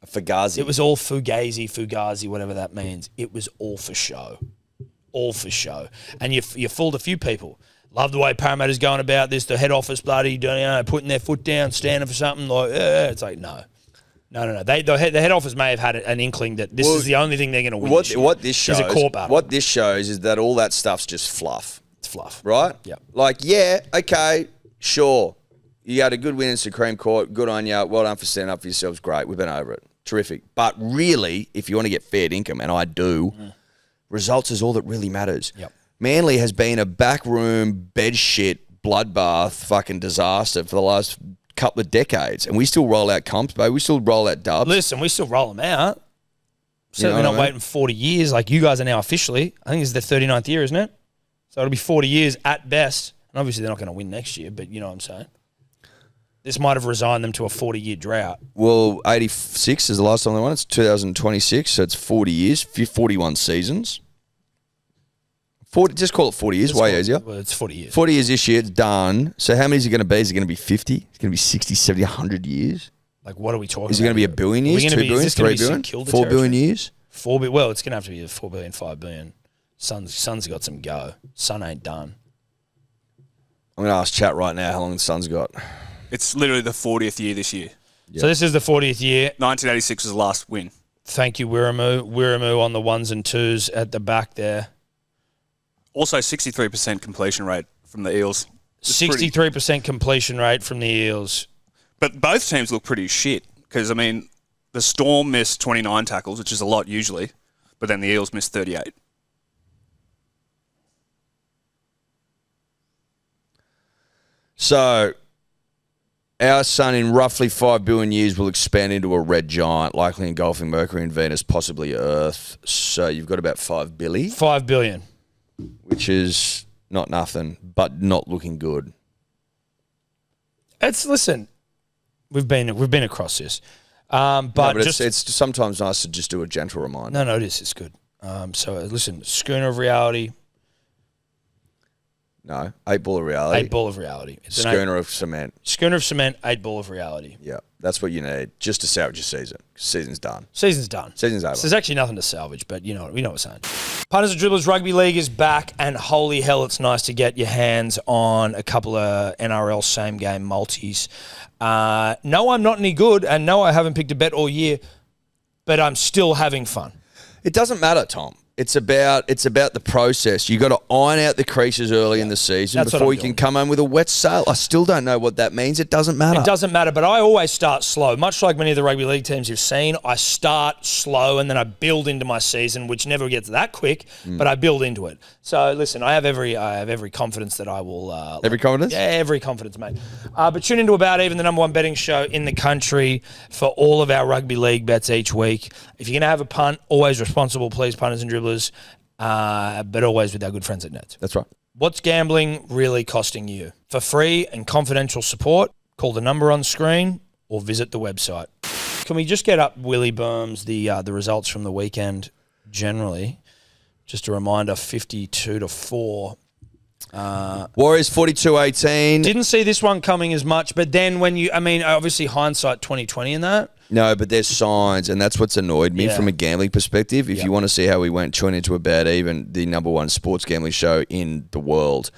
Speaker 3: Fugazi.
Speaker 2: It was all fugazi, whatever that means. It was all for show. All for show. And you fooled a few people. Love the way Parramatta's going about this. The head office bloody, putting their foot down, standing for something. Like, it's like, no. The head office may have had an inkling that this is the only thing they're going to win.
Speaker 3: What this shows,
Speaker 2: is a court battle.
Speaker 3: What this shows is that all that stuff's just fluff.
Speaker 2: It's fluff.
Speaker 3: Right?
Speaker 2: Yeah.
Speaker 3: Like, yeah, okay, sure. You had a good win in Supreme Court. Good on you. Well done for standing up for yourselves. Great. We've been over it. Terrific. But really, if you want to get fair income, and I do, results is all that really matters.
Speaker 2: Yep.
Speaker 3: Manly has been a backroom, bed shit, bloodbath fucking disaster for the last couple of decades. And we still roll out comps, babe. We still roll out dubs.
Speaker 2: Listen, we still roll them out. Certainly not waiting 40 years like you guys are now officially. I think it's their 39th year, isn't it? So it'll be 40 years at best. And obviously they're not going to win next year, but you know what I'm saying. This might have resigned them to a 40-year drought.
Speaker 3: Well, 86 is the last time they won. It's 2026, so it's 40 years, 41 seasons. 40, just call it 40 years, way easier.
Speaker 2: Well, it's 40 years.
Speaker 3: 40 years this year, it's done. So how many is it going to be? Is it going to be 50? It's going to be 60, 70, 100 years?
Speaker 2: Like, what are we talking about?
Speaker 3: Is it going to be a billion years, 2 billion, 3 billion, 4 billion years?
Speaker 2: 4 billion. Well, it's going to have to be 4 billion, 5 billion. Sun's got some go. Sun ain't done.
Speaker 3: I'm going to ask chat right now how long the Sun's got.
Speaker 4: It's literally the 40th year this year.
Speaker 2: Yep. So this is the 40th year.
Speaker 4: 1986 was the last win.
Speaker 2: Thank you, Wiramu. Wiramu on the ones and twos at the back there.
Speaker 4: Also, 63% completion rate from the Eels.
Speaker 2: 63% completion rate from the Eels.
Speaker 4: But both teams look pretty shit because, I mean, the Storm missed 29 tackles, which is a lot usually, but then the Eels missed 38.
Speaker 3: So our sun in roughly 5 billion years will expand into a red giant, likely engulfing Mercury and Venus, possibly Earth. So you've got about 5 billion.
Speaker 2: 5 billion.
Speaker 3: Which is not nothing, but not looking good.
Speaker 2: Listen, we've been across this.
Speaker 3: But it's sometimes nice to just do a gentle reminder.
Speaker 2: No, it is. It's good. So listen, schooner of reality.
Speaker 3: No, 8 ball of reality.
Speaker 2: 8 ball of reality. It's
Speaker 3: schooner of cement.
Speaker 2: Schooner of cement, 8 ball of reality.
Speaker 3: Yeah, that's what you need just to salvage your season. Season's done.
Speaker 2: Season's done.
Speaker 3: Season's over.
Speaker 2: So there's actually nothing to salvage, but we know what we're saying. Punters and Dribblers Rugby League is back, and holy hell, it's nice to get your hands on a couple of NRL same-game multis. No, I'm not any good, and no, I haven't picked a bet all year, but I'm still having fun.
Speaker 3: It doesn't matter, Tom. It's about the process. You got to iron out the creases early in the season before you can come home with a wet sail. I still don't know what that means. It doesn't matter.
Speaker 2: It doesn't matter, but I always start slow. Much like many of the rugby league teams you've seen, I start slow and then I build into my season, which never gets that quick, but I build into it. So listen, I have every confidence that I will.
Speaker 3: Every confidence?
Speaker 2: Yeah, every confidence, mate. But tune into About Even, the number one betting show in the country, for all of our rugby league bets each week. If you're going to have a punt, always responsible, please, punters and dribblers. But always with our good friends at Nets.
Speaker 3: That's right.
Speaker 2: What's gambling really costing you? For free and confidential support, call the number on screen or visit the website. Can we just get up, Willie Burns, the results from the weekend generally? Just a reminder, 52-4.
Speaker 3: Warriors 42-18.
Speaker 2: Didn't see this one coming as much, but then obviously hindsight 2020 in that.
Speaker 3: No, but there's signs, and that's what's annoyed me from a gambling perspective. If you want to see how we went, tune into About Even, the number one sports gambling show in the world.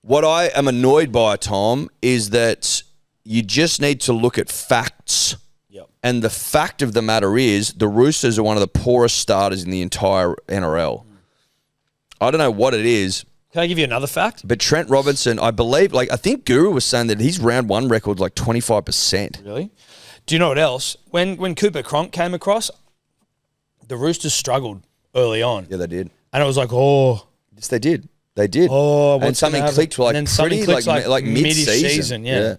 Speaker 3: What I am annoyed by, Tom, is that you just need to look at facts.
Speaker 2: Yep.
Speaker 3: And the fact of the matter is the Roosters are one of the poorest starters in the entire NRL. I don't know what it is.
Speaker 2: Can I give you another fact?
Speaker 3: But Trent Robinson, I believe, I think Guru was saying that his round one record's 25%.
Speaker 2: Really? Do you know what else? When Cooper Cronk came across, the Roosters struggled early on.
Speaker 3: Yeah, they did.
Speaker 2: And it was like, oh.
Speaker 3: Yes, they did. They did.
Speaker 2: Oh,
Speaker 3: and something clicked like mid-season.
Speaker 2: Yeah.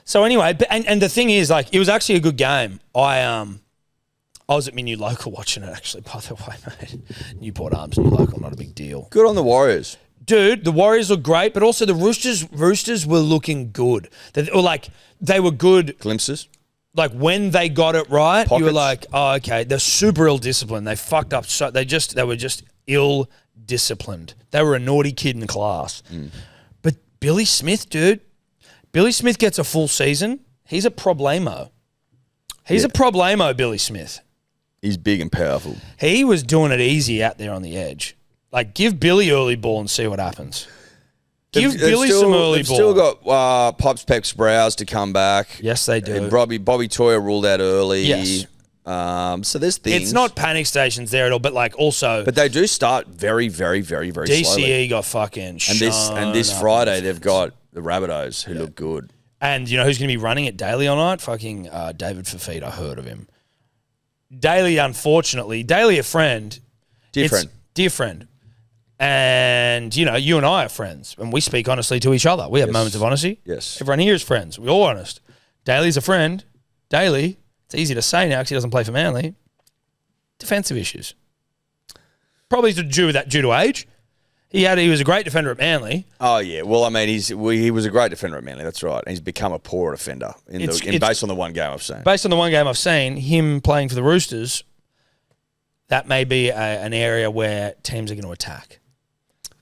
Speaker 2: So anyway, and the thing is, it was actually a good game. I was at my new local watching it, actually, by the way, mate. Newport Arms, new local, not a big deal.
Speaker 3: Good on the Warriors.
Speaker 2: Dude, the Warriors look great, but also the Roosters were looking good. They were good.
Speaker 3: Glimpses.
Speaker 2: When they got it right,
Speaker 3: Pockets.
Speaker 2: you were like, oh, okay, they're super ill-disciplined. They fucked up. They were just ill-disciplined. They were a naughty kid in class. But Billy Smith, dude, Billy Smith gets a full season. He's a problemo. He's a problemo, Billy Smith.
Speaker 3: He's big and powerful.
Speaker 2: He was doing it easy out there on the edge. Give Billy early ball and see what happens. Give Billy some early ball.
Speaker 3: Still got Pops Peps Browse to come back.
Speaker 2: Yes, they do.
Speaker 3: And Bobby Toyer ruled out early.
Speaker 2: Yes.
Speaker 3: So there's things.
Speaker 2: It's not panic stations there at all, but also.
Speaker 3: But they do start very, very, very, very slowly.
Speaker 2: DCE got fucking
Speaker 3: and this Friday they've got the Rabbitohs who look good.
Speaker 2: And you know who's going to be running it daily all night? Fucking David Fafita. I heard of him. Daly, unfortunately, Daly a friend.
Speaker 3: Dear
Speaker 2: friend. And, you and I are friends, and we speak honestly to each other. We have moments of honesty.
Speaker 3: Yes.
Speaker 2: Everyone here is friends. We're all honest. Daly's a friend. Daly, it's easy to say now because he doesn't play for Manly. Defensive issues. Probably due to age. He was a great defender at Manly.
Speaker 3: Oh, yeah. Well, I mean, he was a great defender at Manly. That's right. And he's become a poor defender based on the one game I've seen.
Speaker 2: Based on the one game I've seen, him playing for the Roosters, that may be an area where teams are going to attack.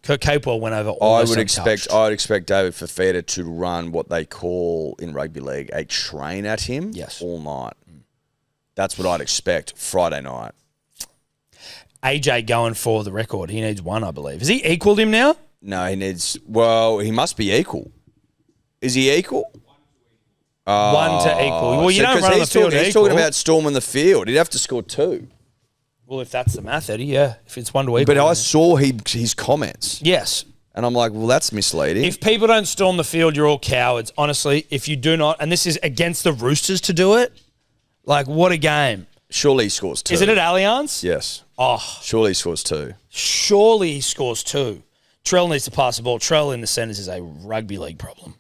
Speaker 2: Kurt Capewell went over all
Speaker 3: I would expect David Fafita to run what they call in rugby league a train at him all night. That's what I'd expect Friday night.
Speaker 2: AJ going for the record. He needs one, I believe. Has he equaled him now?
Speaker 3: No, he must be equal. Is he equal?
Speaker 2: One to equal. Well, you don't run on the field
Speaker 3: He's talking about storming the field. He'd have to score 2.
Speaker 2: Well, if that's the math, Eddie, yeah. If it's 1 to equal.
Speaker 3: But I saw his comments.
Speaker 2: Yes.
Speaker 3: And I'm like, well, that's misleading.
Speaker 2: If people don't storm the field, you're all cowards. Honestly, if you do not, and this is against the Roosters to do it, what a game.
Speaker 3: Surely he scores 2.
Speaker 2: Is it at Allianz?
Speaker 3: Yes.
Speaker 2: Oh.
Speaker 3: Surely he scores 2.
Speaker 2: Surely he scores 2. Trell needs to pass the ball. Trell in the centres is a rugby league problem.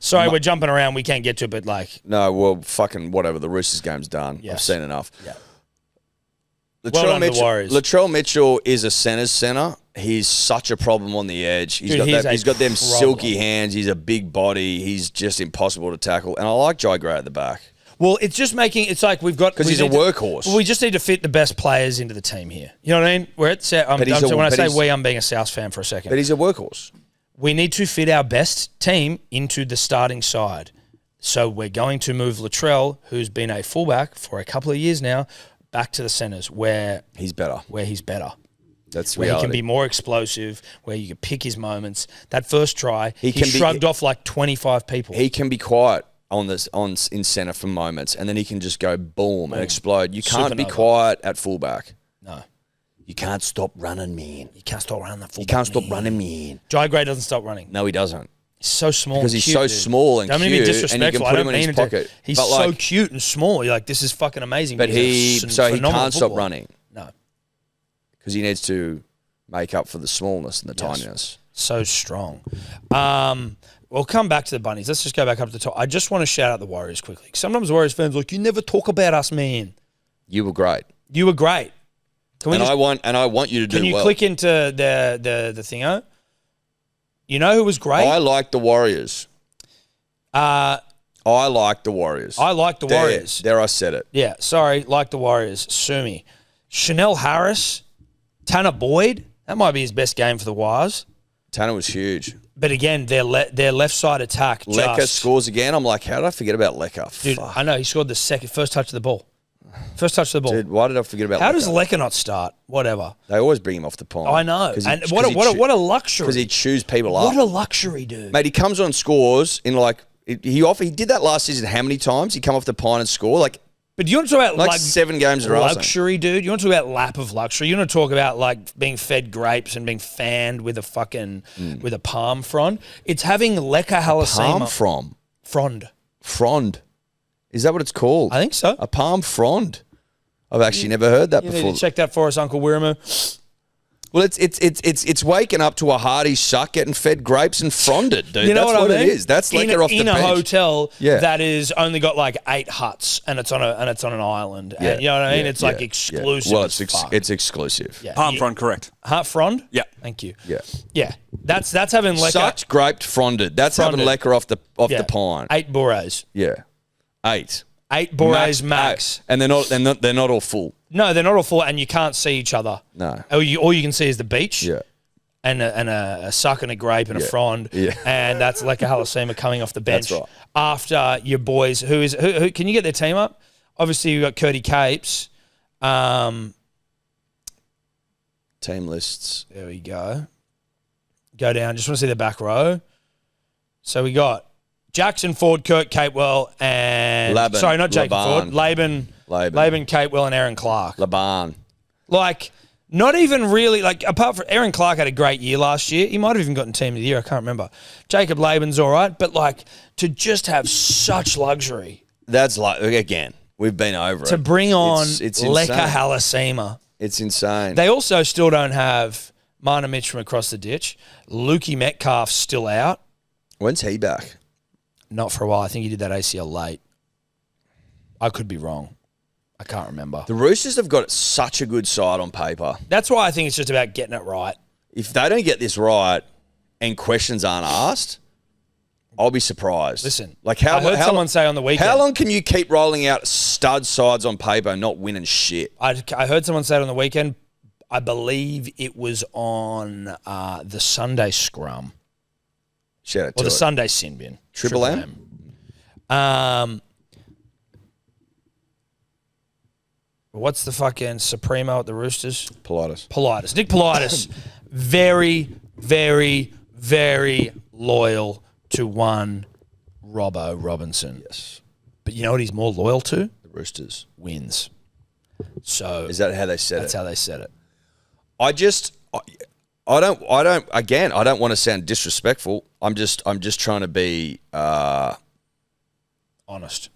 Speaker 2: Sorry, we're jumping around. We can't get to it, but
Speaker 3: No, well, fucking whatever. The Roosters game's done.
Speaker 2: Yes.
Speaker 3: I've seen enough.
Speaker 2: Yeah.
Speaker 3: Latrell Mitchell is a centre. He's such a problem on the edge. He's got them silky hands. He's a big body. He's just impossible to tackle. And I like Jai Gray at the back.
Speaker 2: Well, it's just it's like we've got...
Speaker 3: Because he's a workhorse.
Speaker 2: We just need to fit the best players into the team here. You know what I mean? When I say we, I'm being a South fan for a second.
Speaker 3: But he's a workhorse.
Speaker 2: We need to fit our best team into the starting side. So we're going to move Latrell, who's been a fullback for a couple of years now, back to the centres where
Speaker 3: he's better. That's
Speaker 2: where
Speaker 3: reality.
Speaker 2: He can be more explosive, where you can pick his moments. That first try, he shrugged off 25 people.
Speaker 3: He can be quiet in centre for moments, and then he can just go boom and explode. You can't be quiet at fullback.
Speaker 2: No.
Speaker 3: You can't stop running, man.
Speaker 2: You can't stop running the fullback.
Speaker 3: You can't stop running, man.
Speaker 2: Jai Gray doesn't stop running.
Speaker 3: No, he doesn't.
Speaker 2: He's so small
Speaker 3: because
Speaker 2: he's
Speaker 3: so small and cute, and you can put him in his pocket.
Speaker 2: He's so cute and small. You're like, this is fucking amazing.
Speaker 3: But he can't stop running.
Speaker 2: No.
Speaker 3: Because he needs to make up for the smallness and the tininess.
Speaker 2: So strong. We'll come back to the Bunnies. Let's just go back up to the top. I just want to shout out the Warriors quickly. Sometimes Warriors fans are like, you never talk about us, man.
Speaker 3: You were great.
Speaker 2: You were great.
Speaker 3: I want you to do well.
Speaker 2: Can you click into the thingo? You know who was great?
Speaker 3: I like the Warriors.
Speaker 2: I
Speaker 3: like the Warriors.
Speaker 2: I like the Warriors.
Speaker 3: There I said it.
Speaker 2: Yeah, sorry, like the Warriors. Sue me. Chanel Harris, Tanner Boyd. That might be his best game for the Wires.
Speaker 3: Tanner was huge.
Speaker 2: But again, their left side attack.
Speaker 3: Lecker scores again. I'm like, how did I forget about Lecker?
Speaker 2: Dude, I know. He scored the first touch of the ball. First touch of the ball.
Speaker 3: Dude, why did I forget about Lecker?
Speaker 2: How does Lecker not start? Whatever.
Speaker 3: They always bring him off the pond.
Speaker 2: I know. And what a luxury.
Speaker 3: Because he chews people up.
Speaker 2: What a luxury, dude.
Speaker 3: Mate, he comes on scores in he did that last season how many times? He come off the pond and score?
Speaker 2: But do you want to talk about
Speaker 3: like 7 games in a row.
Speaker 2: luxury, dude? You want to talk about lap of luxury? You want to talk about like being fed grapes and being fanned with a fucking with a palm frond? It's having lekker halasema.
Speaker 3: Palm
Speaker 2: Frond.
Speaker 3: frond. Is that what it's called?
Speaker 2: I think so.
Speaker 3: A palm frond. I've actually never heard that
Speaker 2: You
Speaker 3: before.
Speaker 2: need to check that for us, Uncle Wiramu.
Speaker 3: Well, it's waking up to a hearty suck, getting fed grapes and fronded, dude.
Speaker 2: You know
Speaker 3: That's
Speaker 2: what I mean?
Speaker 3: it is. That's liquor off the
Speaker 2: in
Speaker 3: bench.
Speaker 2: a hotel
Speaker 3: Yeah.
Speaker 2: that is only got like 8 huts and it's on an island. And, you know what I mean? It's like exclusive.
Speaker 3: Well,
Speaker 2: as fuck.
Speaker 3: it's exclusive.
Speaker 2: Yeah.
Speaker 4: Palm frond, correct.
Speaker 2: Heart frond?
Speaker 4: Yeah.
Speaker 2: Thank you.
Speaker 3: Yeah.
Speaker 2: Yeah. That's having lekker.
Speaker 3: Sucked, graped, fronded. That's having
Speaker 2: Fronded.
Speaker 3: lekker off the
Speaker 2: Yeah.
Speaker 3: pine.
Speaker 2: 8 bourrées.
Speaker 3: Yeah. 8.
Speaker 2: 8 bourrées max.
Speaker 3: And they're not all full.
Speaker 2: No, they're not all full, and you can't see each other.
Speaker 3: No.
Speaker 2: All you can see is the beach.
Speaker 3: Yeah.
Speaker 2: And a suck and a grape and a frond.
Speaker 3: Yeah.
Speaker 2: And that's lekker halasema coming off the bench.
Speaker 3: That's right.
Speaker 2: After your boys, who can you get their team up? Obviously, you've got Curdy Capes.
Speaker 3: Team lists.
Speaker 2: There we go. Go down. Just want to see the back row. So we got Jackson Ford, Kurt Capewell, and
Speaker 3: Laban.
Speaker 2: sorry, not Jacob
Speaker 3: Laban.
Speaker 2: Ford. Laban, Capewell, and Aaron Clark.
Speaker 3: Laban.
Speaker 2: Like, not even really, like, apart from Aaron Clark had a great year last year. He might have even gotten team of the year. I can't remember. Jacob Laban's all right, but, like, to just have such luxury.
Speaker 3: That's like, again, we've been over it.
Speaker 2: To bring on
Speaker 3: it's
Speaker 2: lekker
Speaker 3: insane.
Speaker 2: halasema.
Speaker 3: It's insane.
Speaker 2: They also still don't have Marra Mitch from across the ditch. Lukey Metcalf's still out.
Speaker 3: When's he back?
Speaker 2: Not for a while. I think he did that ACL late. I could be wrong. I can't remember.
Speaker 3: The Roosters have got such a good side on paper.
Speaker 2: That's why I think it's just about getting it right.
Speaker 3: If they don't get this right and questions aren't asked, I'll be surprised.
Speaker 2: Listen,
Speaker 3: like how
Speaker 2: I heard someone say on the weekend.
Speaker 3: How long can you keep rolling out stud sides on paper and not winning shit?
Speaker 2: I heard someone say it on the weekend. I believe it was on the Sunday scrum.
Speaker 3: Shout out to
Speaker 2: Or the
Speaker 3: it.
Speaker 2: Sunday sin bin.
Speaker 3: Triple M?
Speaker 2: What's the fucking Supremo at the Roosters?
Speaker 3: Politis.
Speaker 2: Nick Politis. Very, very, very loyal to one Robbo Robinson.
Speaker 3: Yes.
Speaker 2: But you know what he's more loyal to?
Speaker 3: The Roosters.
Speaker 2: Wins. So
Speaker 3: Is that how they said
Speaker 2: that's
Speaker 3: it?
Speaker 2: how they said it.
Speaker 3: I don't want to sound disrespectful. I'm just trying to be
Speaker 2: Honest.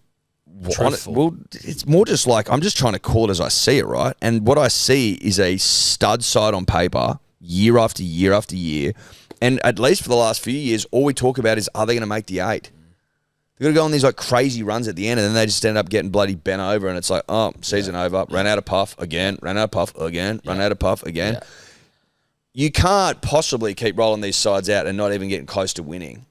Speaker 3: well, it's more just like I'm just trying to call it as I see it, right? And what I see is a stud side on paper year after year after year. And at least for the last few years, all we talk about is, are they going to make the 8? They've got to go on these like crazy runs at the end, and then they just end up getting bloody bent over, and it's like, oh, season over, ran out of puff again, ran out of puff again, ran out of puff again.
Speaker 2: Yeah.
Speaker 3: You can't possibly keep rolling these sides out and not even getting close to winning.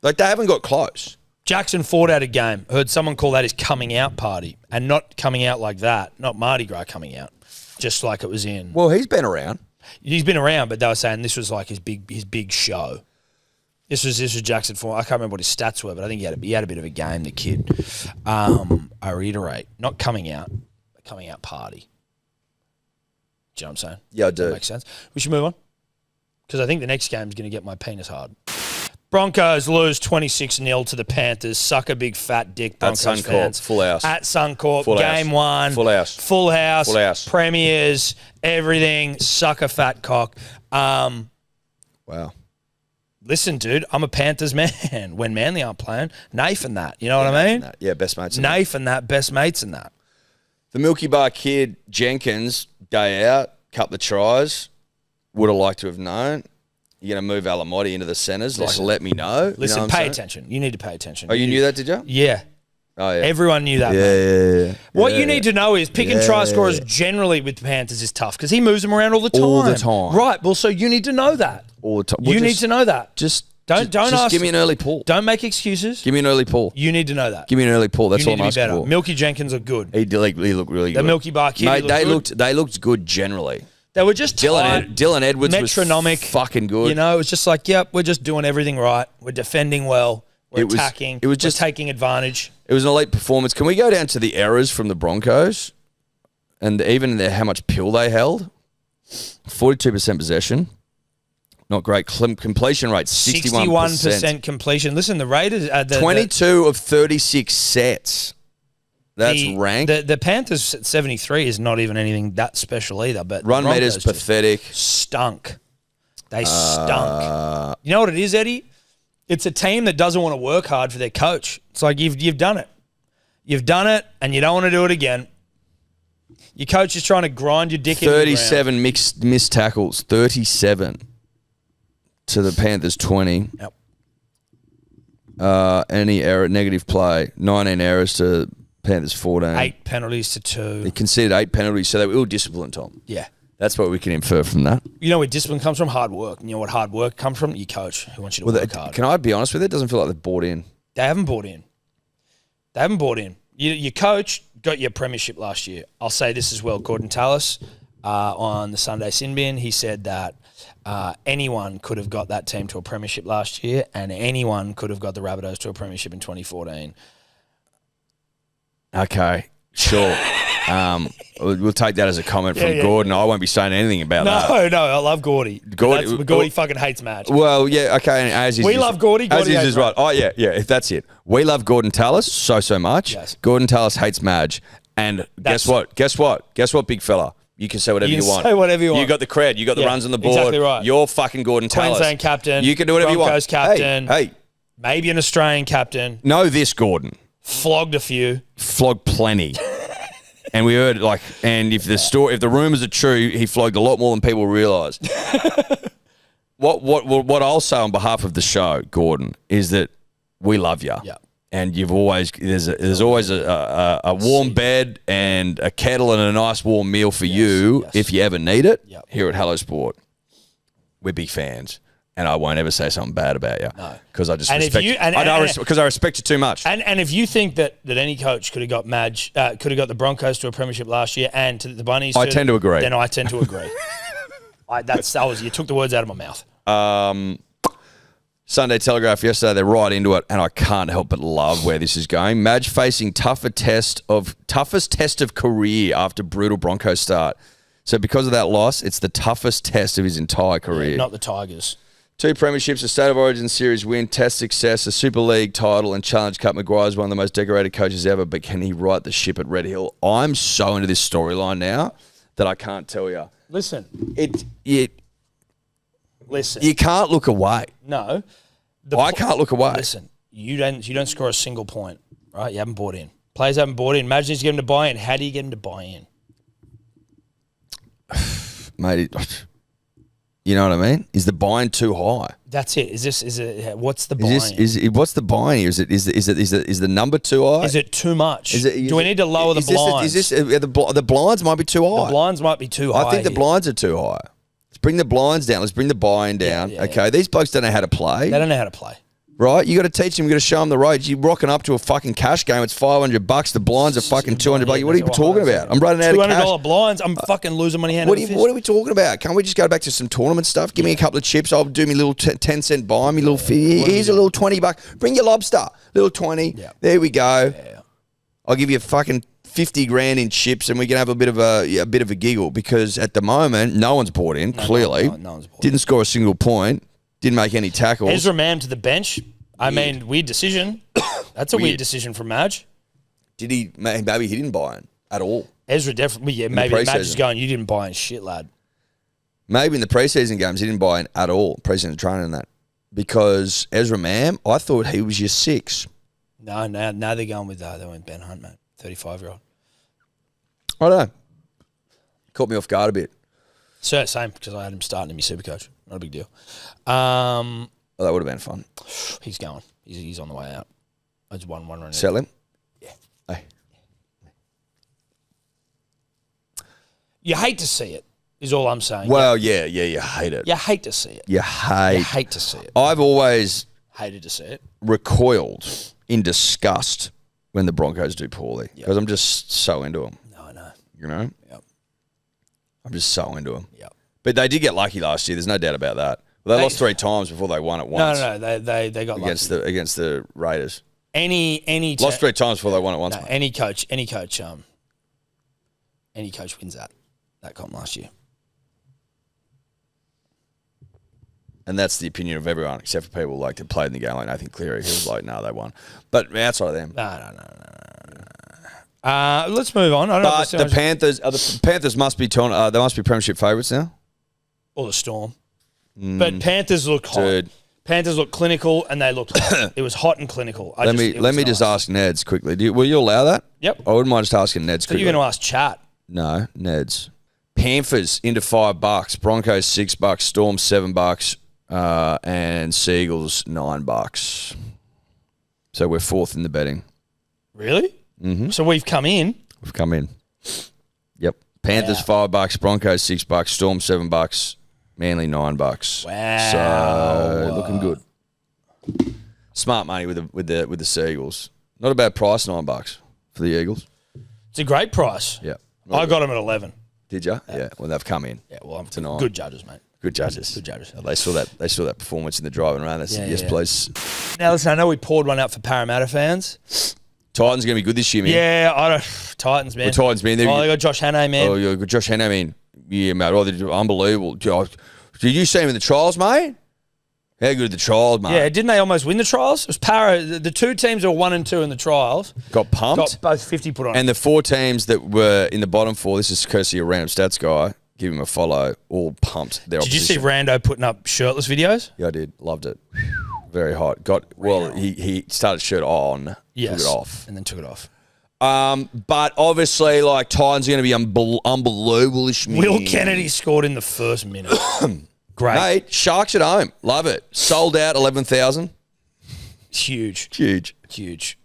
Speaker 3: Like, they haven't got close.
Speaker 2: Jackson Ford had a game. Heard someone call that his coming out party, and not coming out like that, not Mardi Gras coming out, just like it was in.
Speaker 3: Well, he's been around.
Speaker 2: He's been around, but they were saying this was like his big show. This was Jackson Ford. I can't remember what his stats were, but I think he had a bit of a game. The kid. I reiterate, not coming out, a coming out party. Do you know what I'm saying?
Speaker 3: Yeah, I do.
Speaker 2: That makes sense. We should move on because I think the next game is going to get my penis hard. Broncos lose 26-0 to the Panthers. Suck a big fat dick, Broncos
Speaker 3: Suncorp,
Speaker 2: fans.
Speaker 3: full house.
Speaker 2: At Suncorp,
Speaker 3: Full
Speaker 2: game
Speaker 3: house.
Speaker 2: 1.
Speaker 3: Full house.
Speaker 2: Full house.
Speaker 3: Full house.
Speaker 2: Premiers, everything. Suck a fat cock.
Speaker 3: Wow.
Speaker 2: Listen, dude, I'm a Panthers man. When Manly aren't playing, Nafe and that. You know what I mean?
Speaker 3: Yeah, best mates.
Speaker 2: Nafe and that, best mates and that.
Speaker 3: The Milky Bar kid, Jenkins, day out, couple of tries. Would have liked to have known. You're going to move Alamotti into the centres. Like, let me know.
Speaker 2: Listen,
Speaker 3: you know
Speaker 2: pay attention. You need to pay attention.
Speaker 3: Oh, you knew that, did you?
Speaker 2: Yeah.
Speaker 3: Oh, yeah.
Speaker 2: Everyone knew that, man.
Speaker 3: Yeah.
Speaker 2: What you need to know is picking try scorers generally with the Panthers is tough because he moves them around all the time.
Speaker 3: All the time.
Speaker 2: Right. Well, so you need to know that.
Speaker 3: All the time.
Speaker 2: You need to know that. Don't ask.
Speaker 3: Give me an early pull.
Speaker 2: Don't make excuses.
Speaker 3: Give me an early pull.
Speaker 2: You need to know that.
Speaker 3: Give me an early pull. That's
Speaker 2: you
Speaker 3: all
Speaker 2: need
Speaker 3: I'm
Speaker 2: to be
Speaker 3: asking
Speaker 2: better.
Speaker 3: for.
Speaker 2: Milky Jenkins looked good.
Speaker 3: He looked really good.
Speaker 2: The Milky Bar kid.
Speaker 3: Mate,
Speaker 2: Looked
Speaker 3: they looked good generally.
Speaker 2: They were just tight,
Speaker 3: Dylan Edwards
Speaker 2: metronomic,
Speaker 3: was fucking good.
Speaker 2: You know, it was just like, yep, we're just doing everything right. We're defending well. We're attacking.
Speaker 3: It was just
Speaker 2: we're taking advantage.
Speaker 3: It was an elite performance. Can we go down to the errors from the Broncos and even how much pill they held? 42% possession. Not great. Completion rate, 61%.
Speaker 2: 61% completion. Listen, the Raiders...
Speaker 3: 22 of 36 sets. That's rank.
Speaker 2: The Panthers at 73 is not even anything that special either. But
Speaker 3: Run meter's pathetic.
Speaker 2: Stunk. They stunk. You know what it is, Eddie? It's a team that doesn't want to work hard for their coach. It's like you've done it. You've done it, and you don't want to do it again. Your coach is trying to grind your dick in the ground.
Speaker 3: 37 missed tackles. 37 to the Panthers 20.
Speaker 2: Yep.
Speaker 3: Any error, negative play. 19 errors to Panthers 14.
Speaker 2: 8 penalties to 2.
Speaker 3: They conceded 8 penalties, so they were ill-disciplined, Tom.
Speaker 2: Yeah.
Speaker 3: That's what we can infer from that.
Speaker 2: You know where discipline comes from? Hard work. You know what hard work comes from? Your coach who wants you to work hard.
Speaker 3: Can I be honest with you? It doesn't feel like they've bought in.
Speaker 2: They haven't bought in. Your coach got your premiership last year. I'll say this as well. Gordon Tallis on the Sunday Sin Bin, he said that anyone could have got that team to a premiership last year, and anyone could have got the Rabbitohs to a premiership in 2014.
Speaker 3: Okay, sure. We'll take that as a comment from Gordon. I won't be saying anything about that.
Speaker 2: No, I love Gordy. Gordy fucking hates Madge.
Speaker 3: Well, yeah, okay. And as is,
Speaker 2: we love Gordy.
Speaker 3: As
Speaker 2: Gordy
Speaker 3: is right. Oh, yeah. If that's it. We love Gordon Tallis so much.
Speaker 2: Yes.
Speaker 3: Gordon Tallis hates Madge. And guess what, big fella? You can say whatever you want.
Speaker 2: Say whatever you want.
Speaker 3: You got the cred. You got the runs on the board.
Speaker 2: Exactly right.
Speaker 3: You're fucking Gordon Tallis.
Speaker 2: Queensland captain.
Speaker 3: You can do whatever
Speaker 2: Broncos
Speaker 3: you want.
Speaker 2: captain.
Speaker 3: Hey.
Speaker 2: Maybe an Australian captain.
Speaker 3: Know this, Gordon.
Speaker 2: Flogged a few.
Speaker 3: Flogged plenty. And we heard and if the rumours are true, he flogged a lot more than people realise. What I'll say on behalf of the show, Gordon, is that we love you.
Speaker 2: Yeah.
Speaker 3: And there's always a warm bed and a kettle and a nice warm meal for you if you ever need it.
Speaker 2: Yep.
Speaker 3: Here at Hello Sport, we're big fans. And I won't ever say something bad about you.
Speaker 2: No.
Speaker 3: Because I just because I respect you too much.
Speaker 2: And if you think that any coach could have got the Broncos to a premiership last year and to the Bunnies,
Speaker 3: I tend to agree.
Speaker 2: Then I tend to agree. You took the words out of my mouth.
Speaker 3: Sunday Telegraph yesterday, they're right into it, and I can't help but love where this is going. Madge facing toughest test of career after brutal Broncos start. So because of that loss, it's the toughest test of his entire career.
Speaker 2: Yeah, not the Tigers.
Speaker 3: 2 premierships, a State of Origin series win, test success, a Super League title, and Challenge Cup. Maguire's one of the most decorated coaches ever, but can he right the ship at Red Hill? I'm so into this storyline now that I can't tell you.
Speaker 2: Listen. Listen.
Speaker 3: You can't look away.
Speaker 2: No.
Speaker 3: I can't look away.
Speaker 2: Listen, you don't score a single point, right? You haven't bought in. Players haven't bought in. Imagine he's getting to buy in. How do you get him to buy in?
Speaker 3: Mate, you know what I mean? Is the buy-in too high?
Speaker 2: That's it. What's the buy-in?
Speaker 3: What's the buy-in here? Is the number too high?
Speaker 2: Is it too much? Do we need to lower the blinds?
Speaker 3: The blinds might be too high?
Speaker 2: The blinds might be too high.
Speaker 3: I think the blinds are too high. Let's bring the blinds down. Let's bring the buy-in down. Okay, these blokes don't know how to play.
Speaker 2: They don't know how to play.
Speaker 3: Right? You got to teach them. You got to show them the ropes. You're rocking up to a fucking cash game. It's $500. The blinds are fucking $200. What are you talking about? I'm running out of cash.
Speaker 2: $200 blinds. I'm fucking losing money hand over fist.
Speaker 3: What are we talking about? Can't we just go back to some tournament stuff? Give me a couple of chips. I'll do me little 10-cent buy. Me little fee. Here's a little $20. Bring your lobster. Little 20.
Speaker 2: Yeah.
Speaker 3: There we go.
Speaker 2: Yeah.
Speaker 3: I'll give you fucking 50 grand in chips, and we can have a bit of a giggle, because at the moment no one's bought in. Clearly,
Speaker 2: no one's bought in.
Speaker 3: Didn't score a single point. Didn't make any tackles.
Speaker 2: Ezra Mam to the bench. I mean, weird decision. That's a weird decision from Madge.
Speaker 3: Did he? Maybe he didn't buy in at all.
Speaker 2: Ezra definitely. Yeah, maybe Madge is going, you didn't buy in shit, lad. Maybe
Speaker 3: in the preseason games he didn't buy in at all. Preseason training and that, because Ezra Mam, I thought he was your 6.
Speaker 2: No, now they're going with they went Ben Hunt, mate, 35-year-old.
Speaker 3: I don't know. Caught me off guard a bit.
Speaker 2: So same, because I had him starting in my Supercoach. Not a big deal.
Speaker 3: Well, that would have been fun.
Speaker 2: He's going. He's on the way out. I just one run.
Speaker 3: Sell him?
Speaker 2: Yeah.
Speaker 3: Hey.
Speaker 2: You hate to see it, is all I'm saying.
Speaker 3: Well, yeah, you hate it.
Speaker 2: You hate to see it.
Speaker 3: You hate
Speaker 2: to see it.
Speaker 3: I've always
Speaker 2: hated to see it.
Speaker 3: Recoiled in disgust when the Broncos do poorly, because I'm just so into them.
Speaker 2: No, I know.
Speaker 3: You know?
Speaker 2: Yep.
Speaker 3: I'm just so into them.
Speaker 2: Yep.
Speaker 3: But they did get lucky last year. There's no doubt about that. Well, they lost 3 times before they won it once.
Speaker 2: No. They got
Speaker 3: against
Speaker 2: lucky.
Speaker 3: against the Raiders.
Speaker 2: Lost
Speaker 3: 3 times before they won it once.
Speaker 2: No, any coach wins that comp last year.
Speaker 3: And that's the opinion of everyone, except for people like that played in the game, like Nathan Cleary, who was like, no, they won. But outside of them.
Speaker 2: No. Let's move on. I don't know
Speaker 3: But the Panthers must be they must be premiership favourites now.
Speaker 2: or the Storm. But Panthers look hot.
Speaker 3: Dude.
Speaker 2: Panthers look clinical, and they looked hot. It was hot and clinical.
Speaker 3: Let me just ask Neds quickly. Will you allow that?
Speaker 2: Yep.
Speaker 3: I wouldn't mind just asking Neds
Speaker 2: So
Speaker 3: quickly.
Speaker 2: you're going to ask Chat.
Speaker 3: No, Neds. Panthers into $5, Broncos $6, Storm $7, and Seagulls $9. So we're fourth in the betting.
Speaker 2: Really? Mm-hmm. So we've come in.
Speaker 3: We've come in. Yep. Panthers $5, Broncos $6, Storm $7, Manly $9.
Speaker 2: Wow.
Speaker 3: So looking good. Smart money with the Seagulls. Not a bad price, $9 for the Eagles.
Speaker 2: It's a great price.
Speaker 3: Yeah.
Speaker 2: I got them at 11.
Speaker 3: Did you? Yeah. Well, they've come in.
Speaker 2: Yeah, well, I'm
Speaker 3: tonight.
Speaker 2: good judges, mate.
Speaker 3: Good judges.
Speaker 2: Good judges.
Speaker 3: They saw that performance in the driving round. They said, yes, please.
Speaker 2: Now, listen, I know we poured one out for Parramatta fans.
Speaker 3: Titans are going to be good this year, man.
Speaker 2: Yeah, I don't. Titans, man.
Speaker 3: The Titans, man.
Speaker 2: They got Josh Hannay, man.
Speaker 3: Oh, you got Josh Hannay, man. Yeah, mate. Oh, they're unbelievable. Did you see him in the trials, mate? How good are the trials, mate?
Speaker 2: Yeah, didn't they almost win the trials? It was Parra. The two teams that were 1 and 2 in the trials
Speaker 3: Got pumped.
Speaker 2: got both 50 put on.
Speaker 3: And the 4 teams that were in the bottom 4, this is courtesy of Random Stats Guy, give him a follow, all pumped.
Speaker 2: Did you see Rando putting up shirtless videos?
Speaker 3: Yeah, I did. Loved it. Very hot. He started shirt on, took it off.
Speaker 2: And then took it off.
Speaker 3: But obviously, like, Titans are going to be unbelievable.
Speaker 2: Will Kennedy scored in the first minute. Great.
Speaker 3: Mate, Sharks at home. Love it. Sold out 11,000.
Speaker 2: Huge.
Speaker 3: Huge.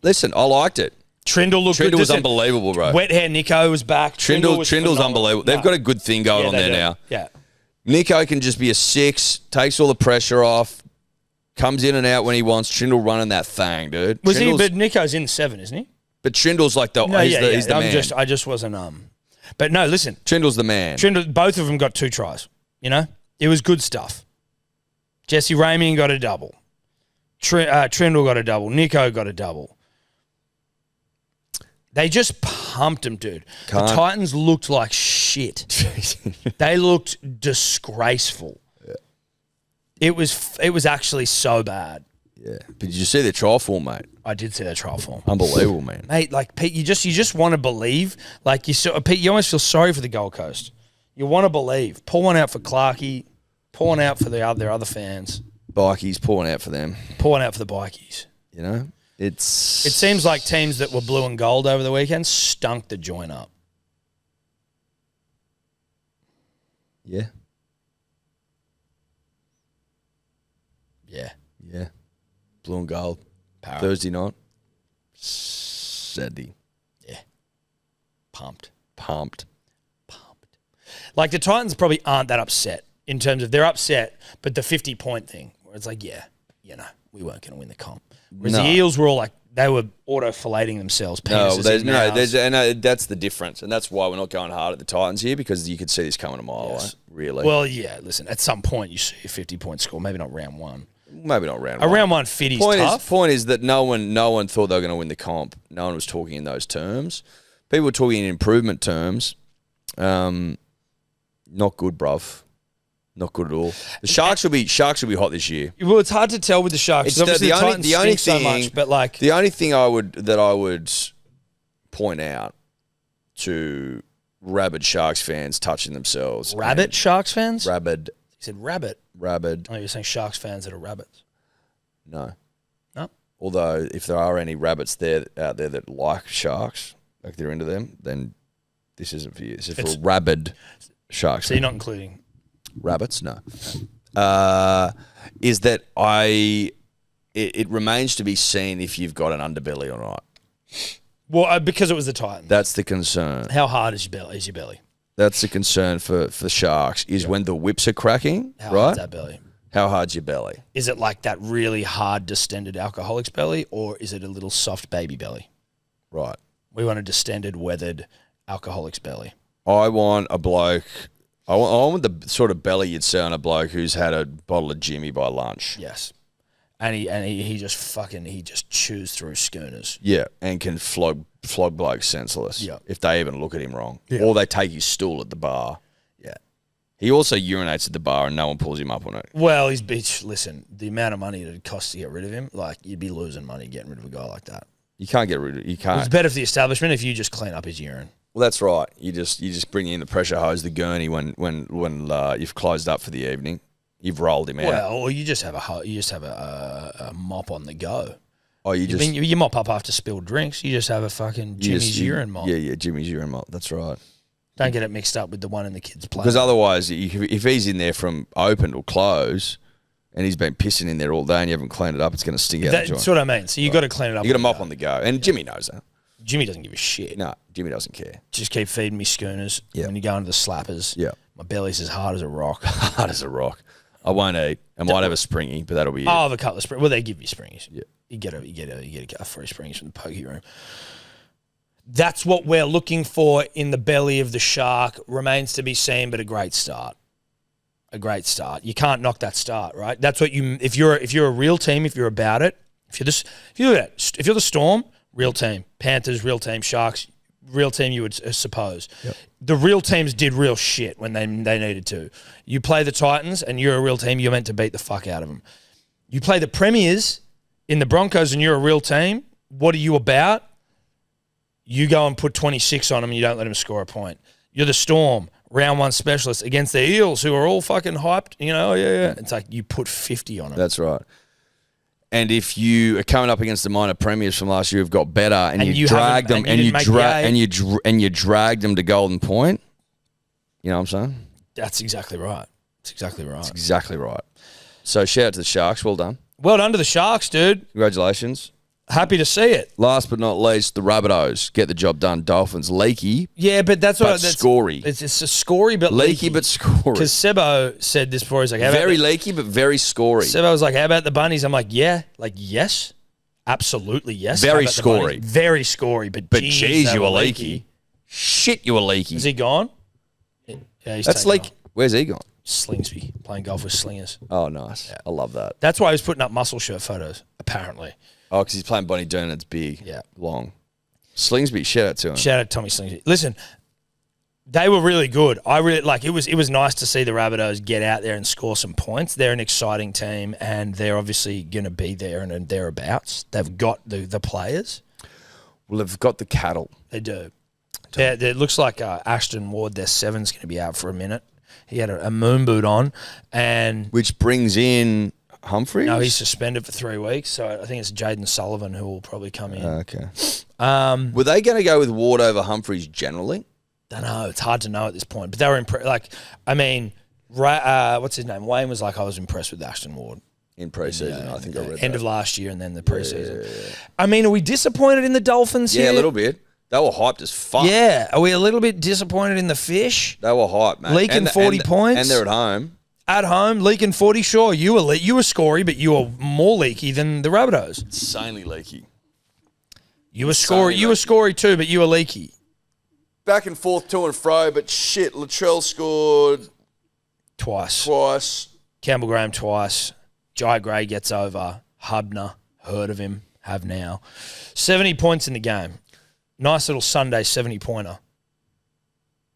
Speaker 3: Listen, I liked it.
Speaker 2: Trindle looked good.
Speaker 3: Trindle was unbelievable, bro.
Speaker 2: Wet hair Nico was back.
Speaker 3: Trindle's unbelievable. They've got a good thing going on there now.
Speaker 2: Yeah.
Speaker 3: Nico can just be a 6, takes all the pressure off, comes in and out when he wants. Trindle running that thing, dude.
Speaker 2: But Nico's in 7, isn't he?
Speaker 3: But Trindle's like he's the man.
Speaker 2: I just wasn't But no, listen.
Speaker 3: Trindle's the man.
Speaker 2: Both of them got 2 tries. You know? It was good stuff. Jesse Ramien got a double. Trindle got a double. Nico got a double. They just pumped him, dude. The Titans looked like shit. They looked disgraceful. Yeah. It was actually so bad.
Speaker 3: Yeah. But did you see their trial form, mate?
Speaker 2: I did see their trial form.
Speaker 3: Unbelievable, man.
Speaker 2: Mate, like, Pete, you just want to believe. Like, Pete, you almost feel sorry for the Gold Coast. You want to believe. Pour one out for Clarkey. Pour one out for their other fans.
Speaker 3: Bikies, pouring out for them.
Speaker 2: Pouring out for the bikies.
Speaker 3: You know? It
Speaker 2: seems like teams that were blue and gold over the weekend stunk the joint up.
Speaker 3: Yeah.
Speaker 2: Yeah.
Speaker 3: Blue and gold.
Speaker 2: Parrot.
Speaker 3: Thursday night. Saturday.
Speaker 2: Yeah. Pumped.
Speaker 3: Like
Speaker 2: the Titans probably aren't that upset in terms of they're upset, but the 50-point thing where it's like, yeah, we weren't going to win the comp. Whereas the Eels were all like, they were auto-fillating themselves.
Speaker 3: That's the difference. And that's why we're not going hard at the Titans here, because you could see this coming a mile away, really.
Speaker 2: Well, yeah, listen, at some point you see a 50-point score, maybe not round 1.
Speaker 3: Maybe not round 1.
Speaker 2: Round 1 50's tough.
Speaker 3: Point is that no one thought they were going to win the comp. No one was talking in those terms. People were talking in improvement terms. Not good, bruv. Not good at all. The Sharks will be hot this year.
Speaker 2: Well, it's hard to tell with the Sharks.
Speaker 3: It's
Speaker 2: obviously
Speaker 3: the only
Speaker 2: Titans stink
Speaker 3: thing,
Speaker 2: so much, but like
Speaker 3: the only thing I would point out to rabid Sharks fans touching themselves.
Speaker 2: Rabbit Sharks fans?
Speaker 3: Rabid.
Speaker 2: You said rabbit.
Speaker 3: Rabid.
Speaker 2: Oh, you're saying Sharks fans that are rabbits.
Speaker 3: No.
Speaker 2: No.
Speaker 3: Although if there are any rabbits out there that like Sharks, like they're into them, then this isn't for you. This is for rabid Sharks.
Speaker 2: So you're not including
Speaker 3: rabbits? No. Is that it remains to be seen if you've got an underbelly or not.
Speaker 2: Well, because it was the Titans.
Speaker 3: That's the concern.
Speaker 2: How hard is your belly?
Speaker 3: That's the concern for the Sharks, is when the whips are cracking,
Speaker 2: How
Speaker 3: right?
Speaker 2: hard's that belly?
Speaker 3: How hard's your belly?
Speaker 2: Is it like that really hard, distended alcoholic's belly, or is it a little soft baby belly?
Speaker 3: Right.
Speaker 2: We want a distended, weathered alcoholic's belly.
Speaker 3: I want a bloke. I want the sort of belly you'd see on a bloke who's had a bottle of Jimmy by lunch.
Speaker 2: Yes. And he just chews through schooners.
Speaker 3: Yeah, and can flog blokes senseless.
Speaker 2: Yeah.
Speaker 3: If they even look at him wrong.
Speaker 2: Yeah.
Speaker 3: Or they take his stool at the bar.
Speaker 2: Yeah.
Speaker 3: He also urinates at the bar and no one pulls him up on it.
Speaker 2: Well, listen, the amount of money it costs to get rid of him, like, you'd be losing money getting rid of a guy like that.
Speaker 3: You can't get rid of it. You can't.
Speaker 2: It's better for the establishment if you just clean up his urine.
Speaker 3: Well, that's right. You just bring in the pressure hose, the gurney when you've closed up for the evening. You've rolled him out.
Speaker 2: Well, or you just have a mop on the go.
Speaker 3: Oh,
Speaker 2: you mop up after spilled drinks. You just have a fucking Jimmy's urine mop.
Speaker 3: Yeah, Jimmy's urine mop. That's right.
Speaker 2: Don't get it mixed up with the one in the kids' play.
Speaker 3: Because otherwise, if he's in there from open or close, and he's been pissing in there all day, and you haven't cleaned it up, it's going to stink out the joint.
Speaker 2: That's what I mean. So you got to clean it up.
Speaker 3: You got to mop on the go, and Jimmy knows that.
Speaker 2: Jimmy doesn't give a shit.
Speaker 3: No, Jimmy doesn't care.
Speaker 2: Just keep feeding me schooners.
Speaker 3: Yeah.
Speaker 2: When you go into the slappers, my belly's as hard as a rock.
Speaker 3: Hard as a rock. I won't eat. I might have a springy, but that'll be it.
Speaker 2: I'll have a couple of springies. Well, they give you springies.
Speaker 3: Yeah.
Speaker 2: You get a free springies from the pokey room. That's what we're looking for in the belly of the shark. Remains to be seen, but a great start. A great start. You can't knock that start, right? That's what you. If you're a real team, if you're about it, if you're the Storm, real team. Panthers, real team. Sharks, real team. You would suppose. Yep. The real teams did real shit when they needed to. You play the Titans, and you're a real team. You're meant to beat the fuck out of them. You play the Premiers in the Broncos, and you're a real team. What are you about? You go and put 26 on them, and you don't let them score a point. You're the Storm, round one specialist against the Eels, who are all fucking hyped. Yeah. It's like you put 50 on them.
Speaker 3: That's right. And if you are coming up against the minor premiers from last year who've got better, and you drag them, and you dragged them to Golden Point, you know what I'm saying?
Speaker 2: That's exactly right. That's exactly right.
Speaker 3: That's exactly right. So shout out to the Sharks. Well done.
Speaker 2: Well done to the Sharks, dude.
Speaker 3: Congratulations.
Speaker 2: Happy to see it.
Speaker 3: Last but not least, the Rabbitohs get the job done. Dolphins, Leaky.
Speaker 2: Yeah, but that's what that's
Speaker 3: scory.
Speaker 2: It's a scory, but leaky,
Speaker 3: but scory.
Speaker 2: Because Sebo said this before. He's like,
Speaker 3: very leaky, but very scory.
Speaker 2: Sebo was like, "How about the Bunnies?" I'm like, "Yeah, yes, absolutely yes."
Speaker 3: Very scory,
Speaker 2: very scory, but geez,
Speaker 3: you were leaky. Shit, you were leaky.
Speaker 2: Is he gone? Yeah, he's
Speaker 3: that's like. Where's he gone?
Speaker 2: Slingsby, playing golf with slingers.
Speaker 3: Oh, nice. Yeah. I love that.
Speaker 2: That's why he was putting up muscle shirt photos, apparently.
Speaker 3: Oh, because he's playing Bonnie Doon and it's big.
Speaker 2: Yeah.
Speaker 3: Long. Slingsby, shout out to him.
Speaker 2: Shout out to Tommy Slingsby. Listen, they were really good. I really it was nice to see the Rabbitohs get out there and score some points. They're an exciting team, and they're obviously going to be there and thereabouts. They've got the players.
Speaker 3: Well, they've got the cattle.
Speaker 2: They do. Yeah, it looks like Ashton Ward, their seven's going to be out for a minute. He had a moon boot on, and
Speaker 3: which brings in Humphreys.
Speaker 2: No, he's suspended for 3 weeks. So I think it's Jaden Sullivan who will probably come in.
Speaker 3: Okay. Were they going to go with Ward over Humphreys generally?
Speaker 2: Don't know. It's hard to know at this point. But they were impressed. What's his name? Wayne was like, I was impressed with Ashton Ward
Speaker 3: in preseason. I think I read
Speaker 2: end
Speaker 3: that.
Speaker 2: of last year and then the preseason.
Speaker 3: Yeah.
Speaker 2: I mean, are we disappointed in the Dolphins here?
Speaker 3: Yeah, a little bit. They were hyped as fuck.
Speaker 2: Yeah. Are we a little bit disappointed in the Fish?
Speaker 3: They were hyped, man.
Speaker 2: Leaking 40 points.
Speaker 3: And they're at home.
Speaker 2: At home, leaking 40. Sure, you were scory, but you were more leaky than the Rabbitohs.
Speaker 3: Insanely leaky.
Speaker 2: You were scory. You were scory too, but you were leaky.
Speaker 3: Back and forth, to and fro, but shit, Latrell scored twice.
Speaker 2: Campbell Graham twice. Jai Gray gets over. Hubner, heard of him, have now. 70 points in the game. Nice little Sunday 70-pointer.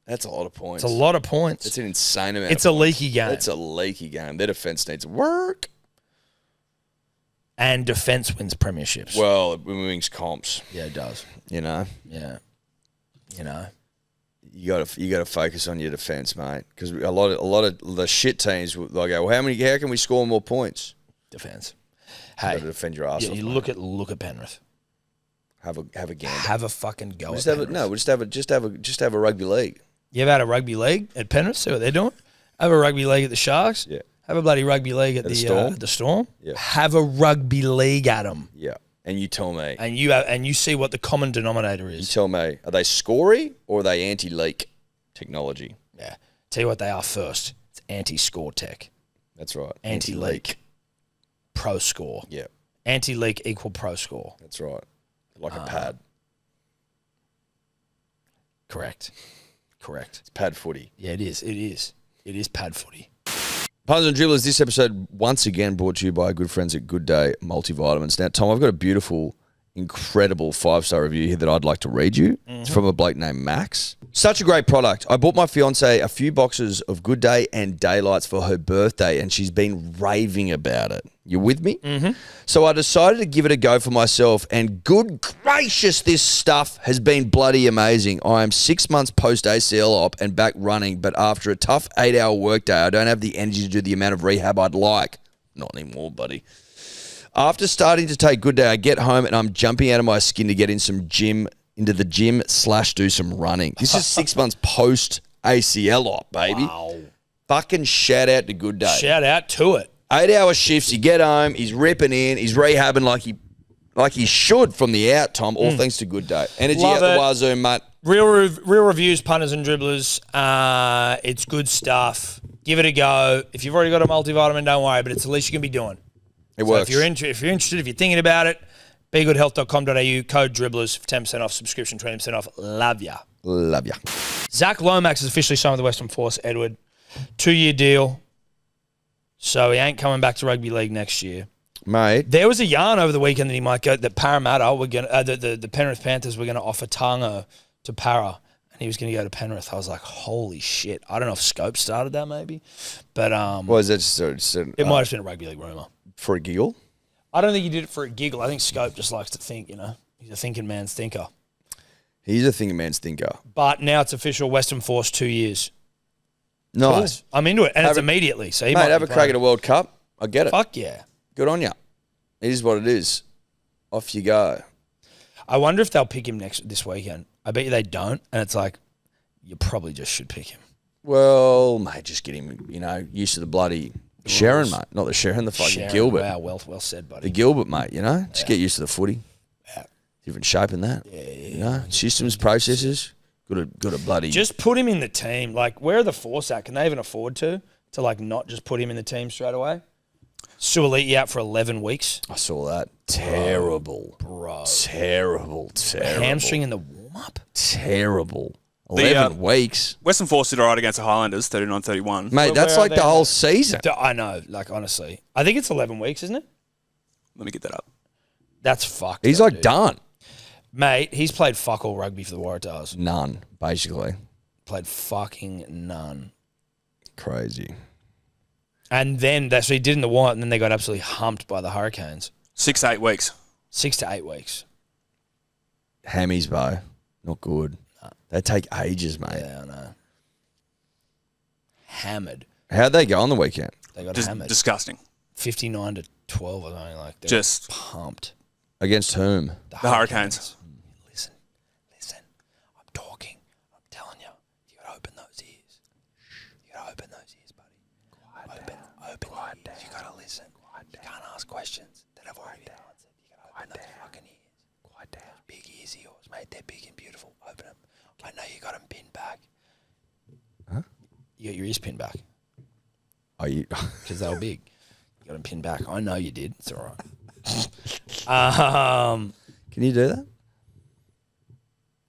Speaker 3: That's a lot of points.
Speaker 2: It's a lot of points.
Speaker 3: It's an insane amount.
Speaker 2: It's a leaky game.
Speaker 3: It's a leaky game. Their defense needs work.
Speaker 2: And defense wins premierships.
Speaker 3: Well, it wins comps.
Speaker 2: Yeah, it does.
Speaker 3: You know.
Speaker 2: Yeah. You know.
Speaker 3: You got to focus on your defense, mate. Because a lot of the shit teams will go, well, how can we score more points?
Speaker 2: Defense.
Speaker 3: Hey, you got to defend your ass off.
Speaker 2: You look at Penrith.
Speaker 3: Have a gander.
Speaker 2: Have a fucking go.
Speaker 3: We'll just have a rugby league.
Speaker 2: You ever had a rugby league at Penrith? See what they're doing? Have a rugby league at the Sharks?
Speaker 3: Yeah.
Speaker 2: Have a bloody rugby league at the Storm?
Speaker 3: Yeah.
Speaker 2: Have a rugby league at them.
Speaker 3: Yeah. And you tell me.
Speaker 2: And you see what the common denominator is.
Speaker 3: You tell me. Are they scory or are they anti-leak technology?
Speaker 2: Yeah. Tell you what they are first. It's anti-score tech.
Speaker 3: That's right.
Speaker 2: Anti-leak. Pro score.
Speaker 3: Yeah.
Speaker 2: Anti-leak equal pro score.
Speaker 3: That's right. Like a pad.
Speaker 2: Correct.
Speaker 3: It's pad footy.
Speaker 2: Yeah, it is. It is pad footy.
Speaker 3: Punters and Dribblers, this episode once again brought to you by our good friends at Good Day Multivitamins. Now, Tom, I've got a beautiful, incredible 5-star review here that I'd like to read you. Mm-hmm. It's from a bloke named Max. Such a great product. I bought my fiance a few boxes of Good Day and Daylights for her birthday, and she's been raving about it. You with me? Mm-hmm. So I decided to give it a go for myself, and good gracious, this stuff has been bloody amazing. I am 6 months post ACL op and back running, but after a tough 8-hour workday, I don't have the energy to do the amount of rehab I'd like. Not anymore, buddy. After starting to take Good Day, I get home and I'm jumping out of my skin to get into the gym / do some running. This is 6 months post ACL op, baby.
Speaker 2: Wow.
Speaker 3: Fucking shout out to Good Day.
Speaker 2: Shout out to it.
Speaker 3: 8-hour shifts, you get home, he's ripping in, he's rehabbing like he should from the out, Tom, all thanks to Good Day. Energy
Speaker 2: Love
Speaker 3: out the
Speaker 2: it.
Speaker 3: wazoo, mate.
Speaker 2: Real reviews, punters and dribblers. It's good stuff. Give it a go. If you've already got a multivitamin, don't worry, but it's the least you can be doing.
Speaker 3: It works.
Speaker 2: If you're interested, if you're thinking about it, begoodhealth.com.au, code dribblers for 10% off subscription, 20% off. Love ya.
Speaker 3: Love ya.
Speaker 2: Zach Lomax is officially signed with the Western Force, Edward. 2-year deal. So he ain't coming back to rugby league next year.
Speaker 3: Mate.
Speaker 2: There was a yarn over the weekend that he might go, that Parramatta were going to, the Penrith Panthers were going to offer Tango to Parra, and he was going to go to Penrith. I was like, holy shit. I don't know if Scope started that maybe, but
Speaker 3: What is that? Just
Speaker 2: it might have been a rugby league rumour.
Speaker 3: for a giggle?
Speaker 2: I don't think he did it for a giggle. I think Scope just likes to think, He's a thinking man's thinker.
Speaker 3: He's a thinking man's thinker.
Speaker 2: But now it's official, Western Force, 2 years.
Speaker 3: Nice.
Speaker 2: Cool. I'm into it, and it's immediately. So he
Speaker 3: Mate,
Speaker 2: might
Speaker 3: have
Speaker 2: be
Speaker 3: a crack at
Speaker 2: playing.
Speaker 3: a World Cup. I get it.
Speaker 2: Fuck yeah.
Speaker 3: Good on you. It is what it is. Off you go.
Speaker 2: I wonder if they'll pick him this weekend. I bet you they don't, and it's like, you probably just should pick him.
Speaker 3: Well, mate, just get him, used to the bloody Sharon, mate. Not the Sharon, the fucking
Speaker 2: Sharon,
Speaker 3: Gilbert.
Speaker 2: Wow, well said, buddy.
Speaker 3: The Gilbert, mate, Just get used to the footy.
Speaker 2: Yeah.
Speaker 3: Different shape in that.
Speaker 2: Yeah.
Speaker 3: Systems, processes. Good to bloody...
Speaker 2: Just put him in the team. Like, where are the Force at? Can they even afford to not just put him in the team straight away? Suoliti out for 11 weeks.
Speaker 3: I saw that. Terrible.
Speaker 2: Bro.
Speaker 3: Terrible.
Speaker 2: Hamstring in the warm-up?
Speaker 3: Terrible. 11 weeks.
Speaker 4: Western Force did all right against the Highlanders, 39-31.
Speaker 3: Mate, that's
Speaker 2: where
Speaker 3: like
Speaker 2: are
Speaker 3: the
Speaker 2: they
Speaker 3: whole
Speaker 2: at?
Speaker 3: season.
Speaker 2: I know, honestly. I think it's 11 weeks, isn't it?
Speaker 4: Let me get that up.
Speaker 2: That's fucked.
Speaker 3: He's
Speaker 2: up,
Speaker 3: like
Speaker 2: dude.
Speaker 3: done.
Speaker 2: Mate, he's played fuck all rugby for the Waratahs.
Speaker 3: None, basically.
Speaker 2: Played fucking none.
Speaker 3: Crazy.
Speaker 2: And then that's what he did in the warm-up, and then they got absolutely humped by the Hurricanes.
Speaker 4: 6 to 8 weeks.
Speaker 2: 6 to 8 weeks.
Speaker 3: Hammies, bro. Not good. They take ages, mate.
Speaker 2: Yeah, I know. Hammered.
Speaker 3: How'd they go on the weekend?
Speaker 2: They got
Speaker 4: Just
Speaker 2: hammered.
Speaker 4: disgusting.
Speaker 2: 59 to 12 or something like that.
Speaker 4: Just
Speaker 2: pumped.
Speaker 3: Against whom?
Speaker 4: The Hurricanes.
Speaker 2: Listen. I'm talking. I'm telling you. You got to open those ears. You got to open those ears, buddy. Open your ears. You got to listen. You can't ask questions that I've already answered. You got to open those fucking ears. Quiet down. Those big ears of yours, mate. They're big and beautiful. Open them. I know you got them pinned back.
Speaker 3: Huh?
Speaker 2: You got your ears pinned back
Speaker 3: Are you?
Speaker 2: because they were big. You got them pinned back. I know you did. It's all right.
Speaker 3: Can you do that?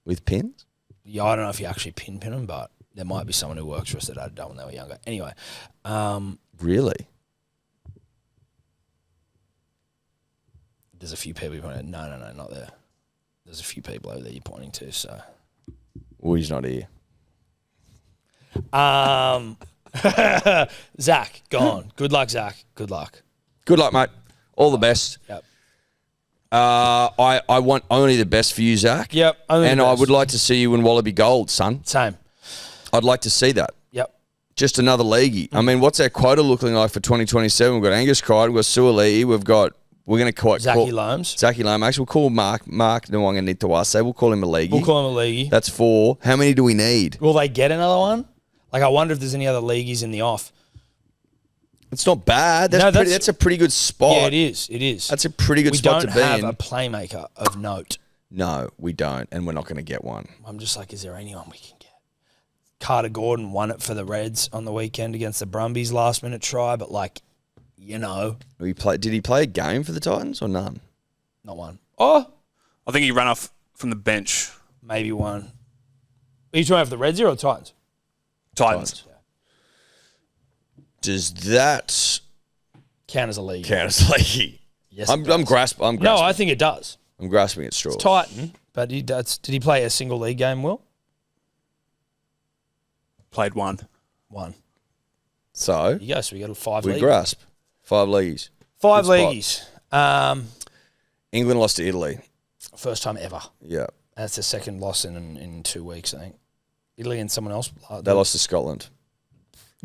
Speaker 3: With pins?
Speaker 2: Yeah, I don't know if you actually pin them, but there might be someone who works for us that had done when they were younger. Anyway,
Speaker 3: Really?
Speaker 2: there's a few people pointing. No, not there. There's a few people over there you're pointing to. So,
Speaker 3: Well, he's not here.
Speaker 2: Zach, gone. Good luck, Zach. Good luck.
Speaker 3: Good luck, mate. All the best.
Speaker 2: Yep.
Speaker 3: I want only the best for you, Zach.
Speaker 2: Yep.
Speaker 3: And I would like to see you in Wallaby Gold, son.
Speaker 2: Same.
Speaker 3: I'd like to see that.
Speaker 2: Yep.
Speaker 3: Just another leaguey. I mean, what's our quota looking like for 2027? We've got Angus Crichton, we've got Suoliti, we're going to call
Speaker 2: Zachy Loams.
Speaker 3: Zachy Lomax. We'll call Mark Nwanga Nitawase. We'll call him a leaguey.
Speaker 2: We'll call him a leaguey.
Speaker 3: That's 4. How many do we need?
Speaker 2: Will they get another one? Like, I wonder if there's any other leagueys in the off.
Speaker 3: It's not bad. That's a pretty good spot.
Speaker 2: Yeah, it is. It is.
Speaker 3: That's a pretty good spot to be in.
Speaker 2: We don't have a playmaker of note.
Speaker 3: No, we don't, and we're not going to get one.
Speaker 2: I'm just like, is there anyone we can get? Carter Gordon won it for the Reds on the weekend against the Brumbies last minute try, but
Speaker 3: Did he play a game for the Titans or none?
Speaker 2: not one. Oh,
Speaker 4: I think he ran off from the bench.
Speaker 2: maybe one. Are you talking about the Reds here or the Titans?
Speaker 4: Titans.
Speaker 3: Does that
Speaker 2: Count as a league.
Speaker 3: count as leaguey?
Speaker 2: Yes,
Speaker 3: I'm grasping.
Speaker 2: No, I think it does.
Speaker 3: I'm grasping at straws.
Speaker 2: Titan, but did he play a single league game, Will?
Speaker 4: Played one.
Speaker 3: So
Speaker 2: You go. So we got 5
Speaker 3: we
Speaker 2: leagues.
Speaker 3: grasp 5 leagues.
Speaker 2: 5
Speaker 3: Good spot.
Speaker 2: leagues.
Speaker 3: England lost to Italy.
Speaker 2: First time ever.
Speaker 3: Yeah.
Speaker 2: That's the second loss in 2 weeks, I think. Italy and someone else.
Speaker 3: They lost to Scotland.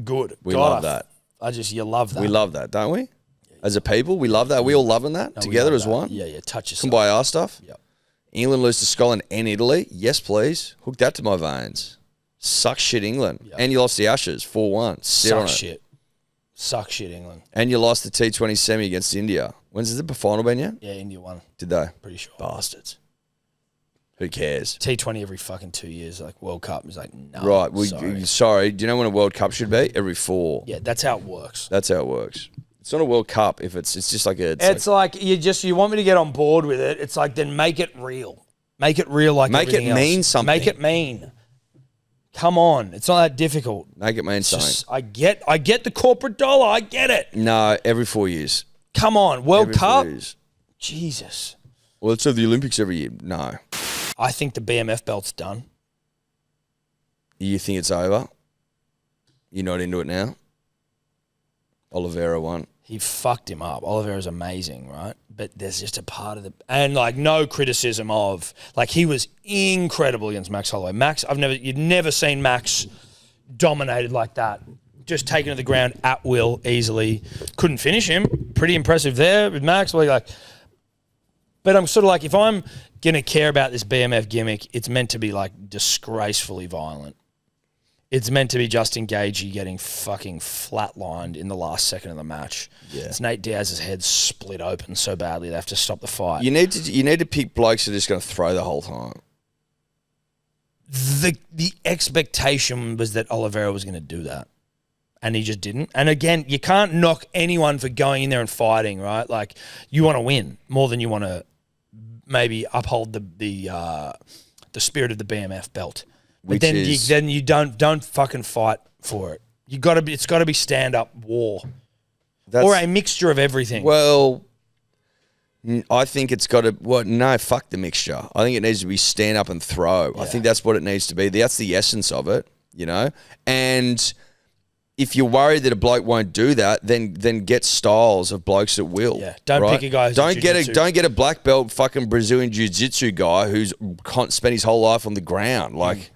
Speaker 2: Good.
Speaker 3: We love that.
Speaker 2: You love that.
Speaker 3: We love that, don't we? As a people, we love that. We all loving that
Speaker 2: No, we
Speaker 3: together
Speaker 2: love
Speaker 3: as
Speaker 2: that.
Speaker 3: one.
Speaker 2: Yeah, touch yourself.
Speaker 3: Kumbaya stuff.
Speaker 2: Yep.
Speaker 3: England lose to Scotland and Italy. Yes, please. Hook that to my veins. Suck shit, England.
Speaker 2: Yep.
Speaker 3: And you lost the Ashes 4-1. Sit on it.
Speaker 2: Suck shit, England.
Speaker 3: And you lost the T20 semi against India. When's the final been yet?
Speaker 2: Yeah, India won.
Speaker 3: Did they?
Speaker 2: Pretty sure.
Speaker 3: Bastards. Who cares?
Speaker 2: T20 every fucking 2 years, like World Cup is like, no.
Speaker 3: Right. Sorry. Do you know when a World Cup should be? Every 4.
Speaker 2: Yeah, that's how it works.
Speaker 3: That's how it works. It's not a World Cup if it's just like a...
Speaker 2: It's like you want me to get on board with it. It's like, then make it real. Make it real like
Speaker 3: Make it
Speaker 2: everything else.
Speaker 3: mean something.
Speaker 2: Make it mean. Come on. It's not that difficult.
Speaker 3: Make it mean
Speaker 2: It's
Speaker 3: something.
Speaker 2: just, I get the corporate dollar. I get it.
Speaker 3: No, every 4 years.
Speaker 2: Come on. World
Speaker 3: Every
Speaker 2: Cup?
Speaker 3: 4 years.
Speaker 2: Jesus.
Speaker 3: Well, let's have the Olympics every year. No.
Speaker 2: I think the BMF belt's done.
Speaker 3: You think it's over? You're not into it now? Oliveira won.
Speaker 2: He fucked him up. Oliveira's amazing, right? But there's just a part of the... And, like, no criticism of... Like, he was incredible against Max Holloway. You'd never seen Max dominated like that. Just taken to the ground at will, easily. Couldn't finish him. Pretty impressive there with Max. But I'm sort of like, if I'm going to care about this BMF gimmick, it's meant to be, like, disgracefully violent. It's meant to be Justin Gaethje getting fucking flatlined in the last second of the match.
Speaker 3: Yeah.
Speaker 2: It's Nate Diaz's head split open so badly they have to stop the fight.
Speaker 3: You need to pick blokes that are just going to throw the whole time.
Speaker 2: The expectation was that Oliveira was going to do that, and he just didn't. And again, you can't knock anyone for going in there and fighting, right? Like, you want to win more than you want to maybe uphold the spirit of the BMF belt. But then you don't fucking fight for it. It's got to be stand up war, or a mixture of everything.
Speaker 3: Well, I think it's got to. Well, no, fuck the mixture. I think it needs to be stand up and throw.
Speaker 2: Yeah.
Speaker 3: I think that's what it needs to be. That's the essence of it, you know. And if you're worried that a bloke won't do that, then get styles of blokes that will.
Speaker 2: Yeah, don't
Speaker 3: right?
Speaker 2: pick a guy who's
Speaker 3: don't
Speaker 2: jiu-jitsu.
Speaker 3: get a black belt fucking Brazilian jiu-jitsu guy who's spent his whole life on the ground. Like,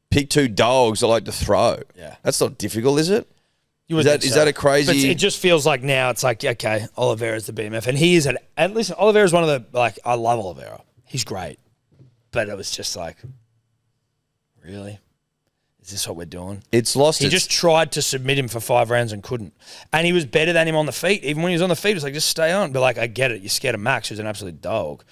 Speaker 3: pick 2 dogs that like to throw.
Speaker 2: Yeah,
Speaker 3: that's not difficult, is it?
Speaker 2: Is
Speaker 3: that a crazy?
Speaker 2: But it just feels like now it's like, okay, Oliveira's the BMF, and he is and listen, Oliveira's one of the, like, I love Oliveira. He's great, but it was just like, really, is this what we're doing?
Speaker 3: It's lost.
Speaker 2: He just tried to submit him for 5 rounds and couldn't, and he was better than him on the feet. Even when he was on the feet, it was like, just stay on. But like, I get it. You're scared of Max, who's an absolute dog.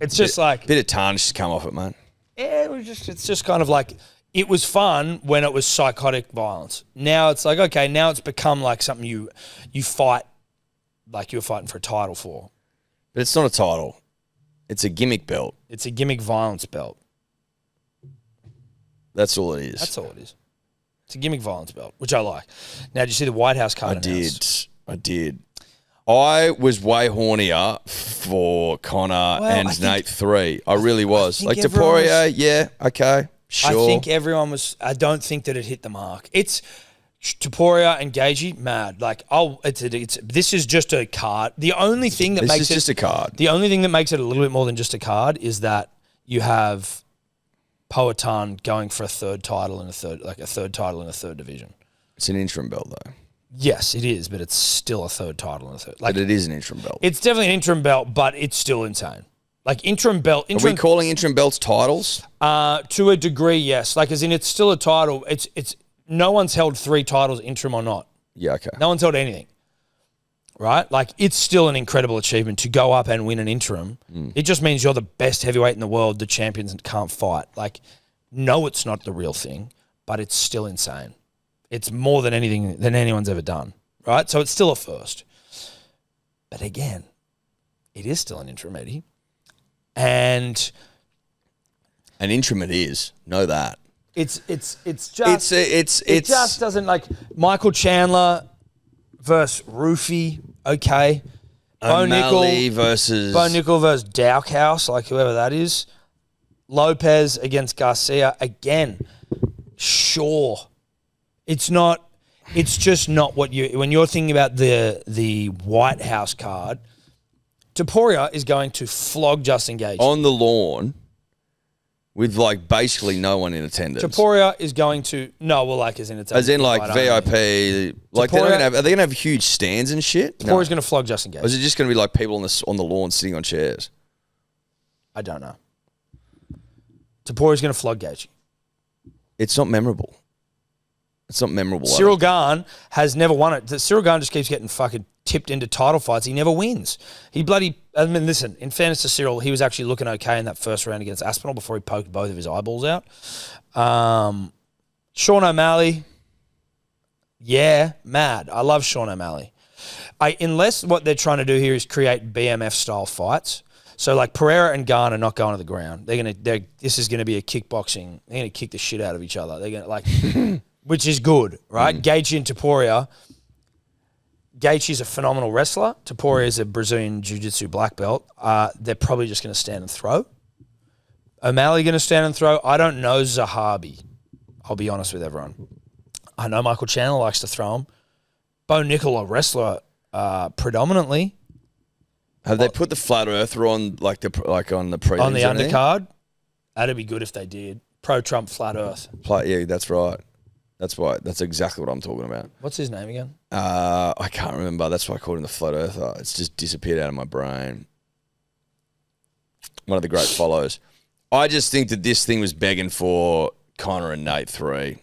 Speaker 2: It's just like
Speaker 3: bit of tarnish to come off it, man.
Speaker 2: Yeah, it's just kind of like, it was fun when it was psychotic violence. Now it's like, okay, now it's become like something you fight, like you're fighting for a title for.
Speaker 3: But it's not a title. It's a gimmick belt.
Speaker 2: It's a gimmick violence belt.
Speaker 3: That's all it is.
Speaker 2: That's all it is. It's a gimmick violence belt, which I like. Now, did you see the Whitehouse card announced?
Speaker 3: I did. I was way hornier for Connor and Nate 3. I really was. Like Taporia, yeah, okay, sure.
Speaker 2: I think everyone was. I don't think that it hit the mark. It's Taporia and Gaethje, mad. Like, this is just a card. The only thing that makes it
Speaker 3: just a card.
Speaker 2: The only thing that makes it a little bit more than just a card is that you have Poatan going for a third title in a third division.
Speaker 3: It's an interim belt though.
Speaker 2: Yes, it is, but it's still a third title in a third. Like,
Speaker 3: but it is an interim belt.
Speaker 2: It's definitely an interim belt, but it's still insane. Like, interim belt.
Speaker 3: Are we calling interim belts titles?
Speaker 2: To a degree, yes. Like, as in, it's still a title. It's no one's held 3 titles, interim or not.
Speaker 3: Yeah, okay.
Speaker 2: No one's held anything. Right? Like, it's still an incredible achievement to go up and win an interim. It just means you're the best heavyweight in the world. The champions can't fight. Like, no, it's not the real thing, but it's still insane. It's more than anything than anyone's ever done, right? So it's still a first. But again, it is still an interim, Eddie. And
Speaker 3: an interim it is. Know that.
Speaker 2: It just doesn't, like, Michael Chandler versus Roofy, okay. Bo Nickel versus Dowkhouse, like whoever that is. Lopez against Garcia, again. sure. It's not. It's just not what you. When you're thinking about the Whitehouse card, Taporia is going to flog Justin Gage
Speaker 3: on the lawn with like basically no one in attendance.
Speaker 2: Taporia is going to as in it's
Speaker 3: as in like VIP. Like they're not gonna have, are they gonna have huge stands and shit?
Speaker 2: Taporia's going to flog Justin Gage.
Speaker 3: Or is it just going to be like people on the lawn sitting on chairs?
Speaker 2: I don't know. Taporia's going to flog Gage.
Speaker 3: It's not memorable. It's not memorable.
Speaker 2: Cyril Gahn has never won it. Cyril Gahn just keeps getting fucking tipped into title fights. He never wins. Listen, in fairness to Cyril, he was actually looking okay in that first round against Aspinall before he poked both of his eyeballs out. Sean O'Malley, mad. I love Sean O'Malley. Unless what they're trying to do here is create BMF-style fights. So, like, Pereira and Gahn are not going to the ground. This is going to be a kickboxing. They're going to kick the shit out of each other. They're going to, like... which is good, right? Gaethje and Taporia. Gaethje's a phenomenal wrestler. Taporia is a Brazilian jiu-jitsu black belt. They're probably just going to stand and throw. O'Malley going to stand and throw. I don't know Zahabi. I'll be honest with everyone. I know Michael Chandler likes to throw him. Bo Nickel, a wrestler, predominantly.
Speaker 3: Have they put the flat earther on on the prelims
Speaker 2: on the undercard? That'd be good if they did. Pro-Trump flat earth.
Speaker 3: Yeah, that's right. That's why. That's exactly what I'm talking about.
Speaker 2: What's his name again?
Speaker 3: I can't remember. That's why I called him the flat earther. It's just disappeared out of my brain. One of the great follows. I just think that this thing was begging for Connor and Nate 3.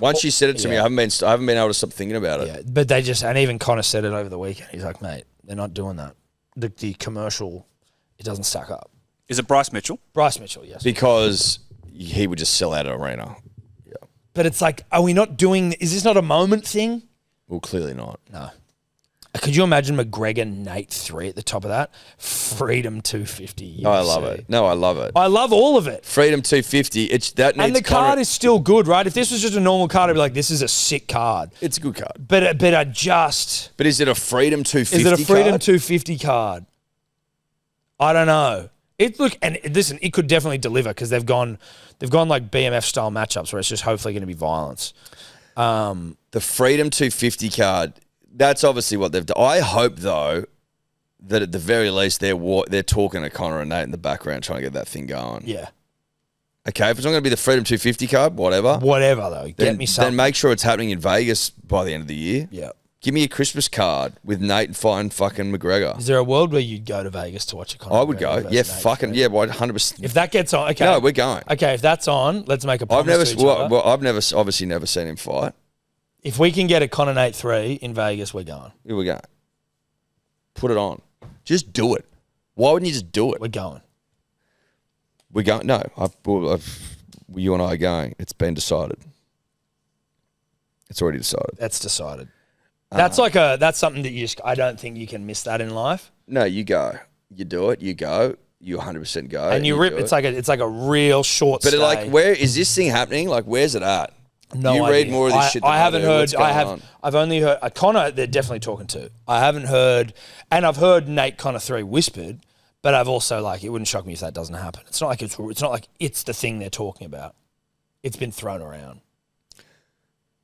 Speaker 3: Once you said it to me, I haven't been able to stop thinking about it.
Speaker 2: Yeah, but they just, and even Connor said it over the weekend. He's like, mate, they're not doing that. The commercial, it doesn't stack up.
Speaker 4: Is it Bryce Mitchell?
Speaker 2: Bryce Mitchell, yes.
Speaker 3: Because he would just sell out an arena. Yeah.
Speaker 2: But it's like, are we not doing, is this not a moment thing?
Speaker 3: Well, clearly not.
Speaker 2: No. Could you imagine McGregor, Nate 3 at the top of that? Freedom 250. UFC.
Speaker 3: Oh, I love it. No, I love it.
Speaker 2: I love all of it.
Speaker 3: Freedom 250.
Speaker 2: And the card is still good, right? If this was just a normal card, I'd be like, this is a sick card.
Speaker 3: It's a good card.
Speaker 2: But
Speaker 3: is it a Freedom 250
Speaker 2: Is it a Freedom
Speaker 3: card?
Speaker 2: 250 card? I don't know. Listen, it could definitely deliver because they've gone like BMF style matchups where it's just hopefully going to be violence.
Speaker 3: The Freedom 250 card. That's obviously what they've done. I hope, though, that at the very least they're talking to Connor and Nate in the background trying to get that thing going.
Speaker 2: Yeah.
Speaker 3: Okay, if it's not going to be the Freedom 250 card, whatever.
Speaker 2: Whatever, though. Get me something.
Speaker 3: Then make sure it's happening in Vegas by the end of the year.
Speaker 2: Yeah.
Speaker 3: Give me a Christmas card with Nate and fucking McGregor.
Speaker 2: Is there a world where you'd go to Vegas to watch a Conor?
Speaker 3: I would go. Yeah, fucking, yeah, 100%.
Speaker 2: If that gets on, okay.
Speaker 3: No, we're going.
Speaker 2: Okay, if that's on, let's make a promise to each other.
Speaker 3: I've obviously never seen him fight.
Speaker 2: If we can get a Conor Nate 3 in Vegas, we're going.
Speaker 3: Here we go. Put it on. Just do it. Why wouldn't you just do it?
Speaker 2: We're going.
Speaker 3: We're going. No, you and I are going. It's been decided. It's already decided.
Speaker 2: That's decided. That's that's something that I don't think you can miss that in life.
Speaker 3: No, you go. You do it. You go. You 100% go.
Speaker 2: And you rip. It's like a real short.
Speaker 3: But
Speaker 2: stay.
Speaker 3: where is this thing happening? Like, where's it at?
Speaker 2: No
Speaker 3: you
Speaker 2: idea.
Speaker 3: read more of this shit than
Speaker 2: I haven't heard.
Speaker 3: What's going on?
Speaker 2: I've only heard Connor. They're definitely talking to. I haven't heard, and I've heard Nate Connor 3 whispered, but I've also it wouldn't shock me if that doesn't happen. It's not like it's the thing they're talking about. It's been thrown around.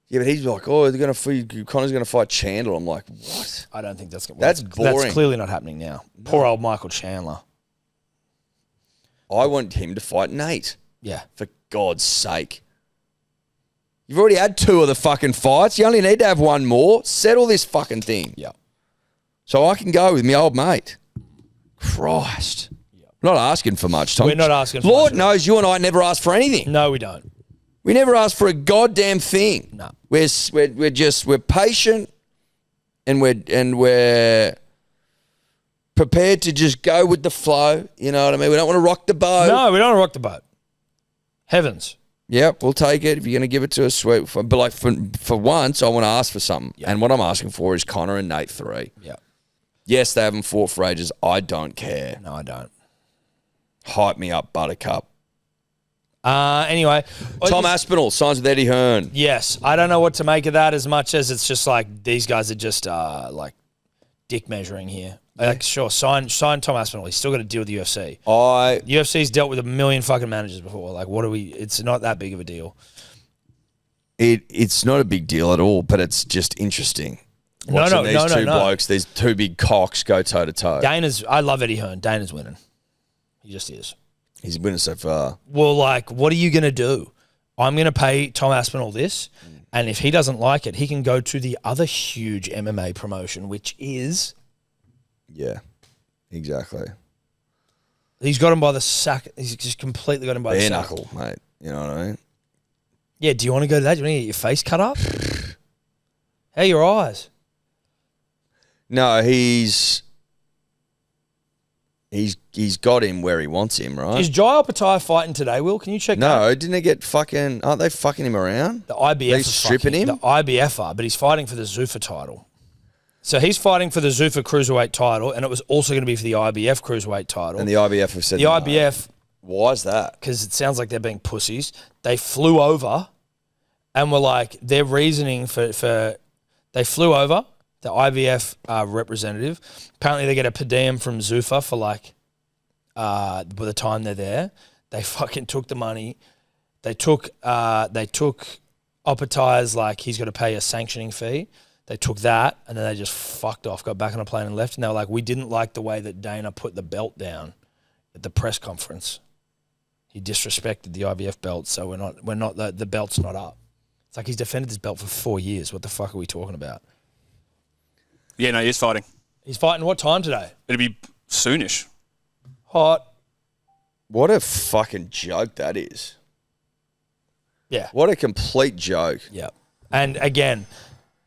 Speaker 3: Yeah, but he's like, oh, Connor's going to fight Chandler. I'm like, what?
Speaker 2: I don't think that's going.
Speaker 3: That's boring.
Speaker 2: That's clearly not happening now. No. Poor old Michael Chandler.
Speaker 3: I want him to fight Nate.
Speaker 2: Yeah,
Speaker 3: for God's sake. You've already had 2 of the fucking fights. You only need to have 1 more. Settle this fucking thing.
Speaker 2: Yeah.
Speaker 3: So I can go with my old mate. Christ. Yeah. Not asking for much, Tom.
Speaker 2: We're not asking for
Speaker 3: Lord
Speaker 2: much.
Speaker 3: knows you and I never ask for anything.
Speaker 2: No, we don't.
Speaker 3: We never ask for a goddamn thing.
Speaker 2: No.
Speaker 3: We're patient and we're prepared to just go with the flow. You know what I mean? We don't want to rock the boat.
Speaker 2: No, we don't want to rock the boat. Heavens.
Speaker 3: Yep, we'll take it if you're going to give it to us. Sweet. But like for once, I want to ask for something. Yep. And what I'm asking for is Connor and Nate 3.
Speaker 2: Yeah.
Speaker 3: Yes, they haven't fought for ages. I don't care.
Speaker 2: No, I don't.
Speaker 3: Hype me up, Buttercup.
Speaker 2: Anyway.
Speaker 3: Tom Aspinall signs with Eddie Hearn.
Speaker 2: Yes. I don't know what to make of that as much as it's just like these guys are just like dick measuring here. Like, sure, sign Tom Aspinall. He's still got to deal with the UFC. UFC's dealt with a million fucking managers before. Like, it's not that big of a deal.
Speaker 3: It's not a big deal at all, but it's just interesting. Watching these two blokes, these two big cocks go toe to toe.
Speaker 2: I love Eddie Hearn. Dana's winning. He just is.
Speaker 3: He's winning so far.
Speaker 2: Well, like, what are you going to do? I'm going to pay Tom Aspinall this, and if he doesn't like it, he can go to the other huge MMA promotion, which is...
Speaker 3: Yeah, exactly.
Speaker 2: He's got him by the sack. He's just completely got him by the sack.
Speaker 3: Bare knuckle, mate. You know what I mean?
Speaker 2: Yeah, do you want to go to that? Do you want to get your face cut up? How are your eyes?
Speaker 3: No, he's got him where he wants him, right?
Speaker 2: Is Jai Opetaia fighting today, Will? Can you check that?
Speaker 3: No, didn't they get fucking... Aren't they fucking him around?
Speaker 2: The IBF
Speaker 3: They stripping him?
Speaker 2: The IBF are, but he's fighting for the Zuffa title. So he's fighting for the Zuffa Cruiserweight title, and it was also going to be for the IBF Cruiserweight title.
Speaker 3: And the IBF have said
Speaker 2: the IBF...
Speaker 3: Why is that?
Speaker 2: Because it sounds like they're being pussies. They flew over and were like, their reasoning for they flew over, the IBF representative. Apparently they get a per diem from Zuffa for like, by the time they're there. They fucking took the money. They took Opetaia's, like, he's got to pay a sanctioning fee. They took that and then they just fucked off, got back on a plane and left. And they were like, we didn't like the way that Dana put the belt down at the press conference. He disrespected the IBF belt, so we're not the belt's not up. It's like he's defended this belt for 4 years. What the fuck are we talking about?
Speaker 4: Yeah, no, he is fighting.
Speaker 2: He's fighting what time today?
Speaker 4: It'll be soonish.
Speaker 2: Hot.
Speaker 3: What a fucking joke that is.
Speaker 2: Yeah.
Speaker 3: What a complete joke.
Speaker 2: Yeah. And again,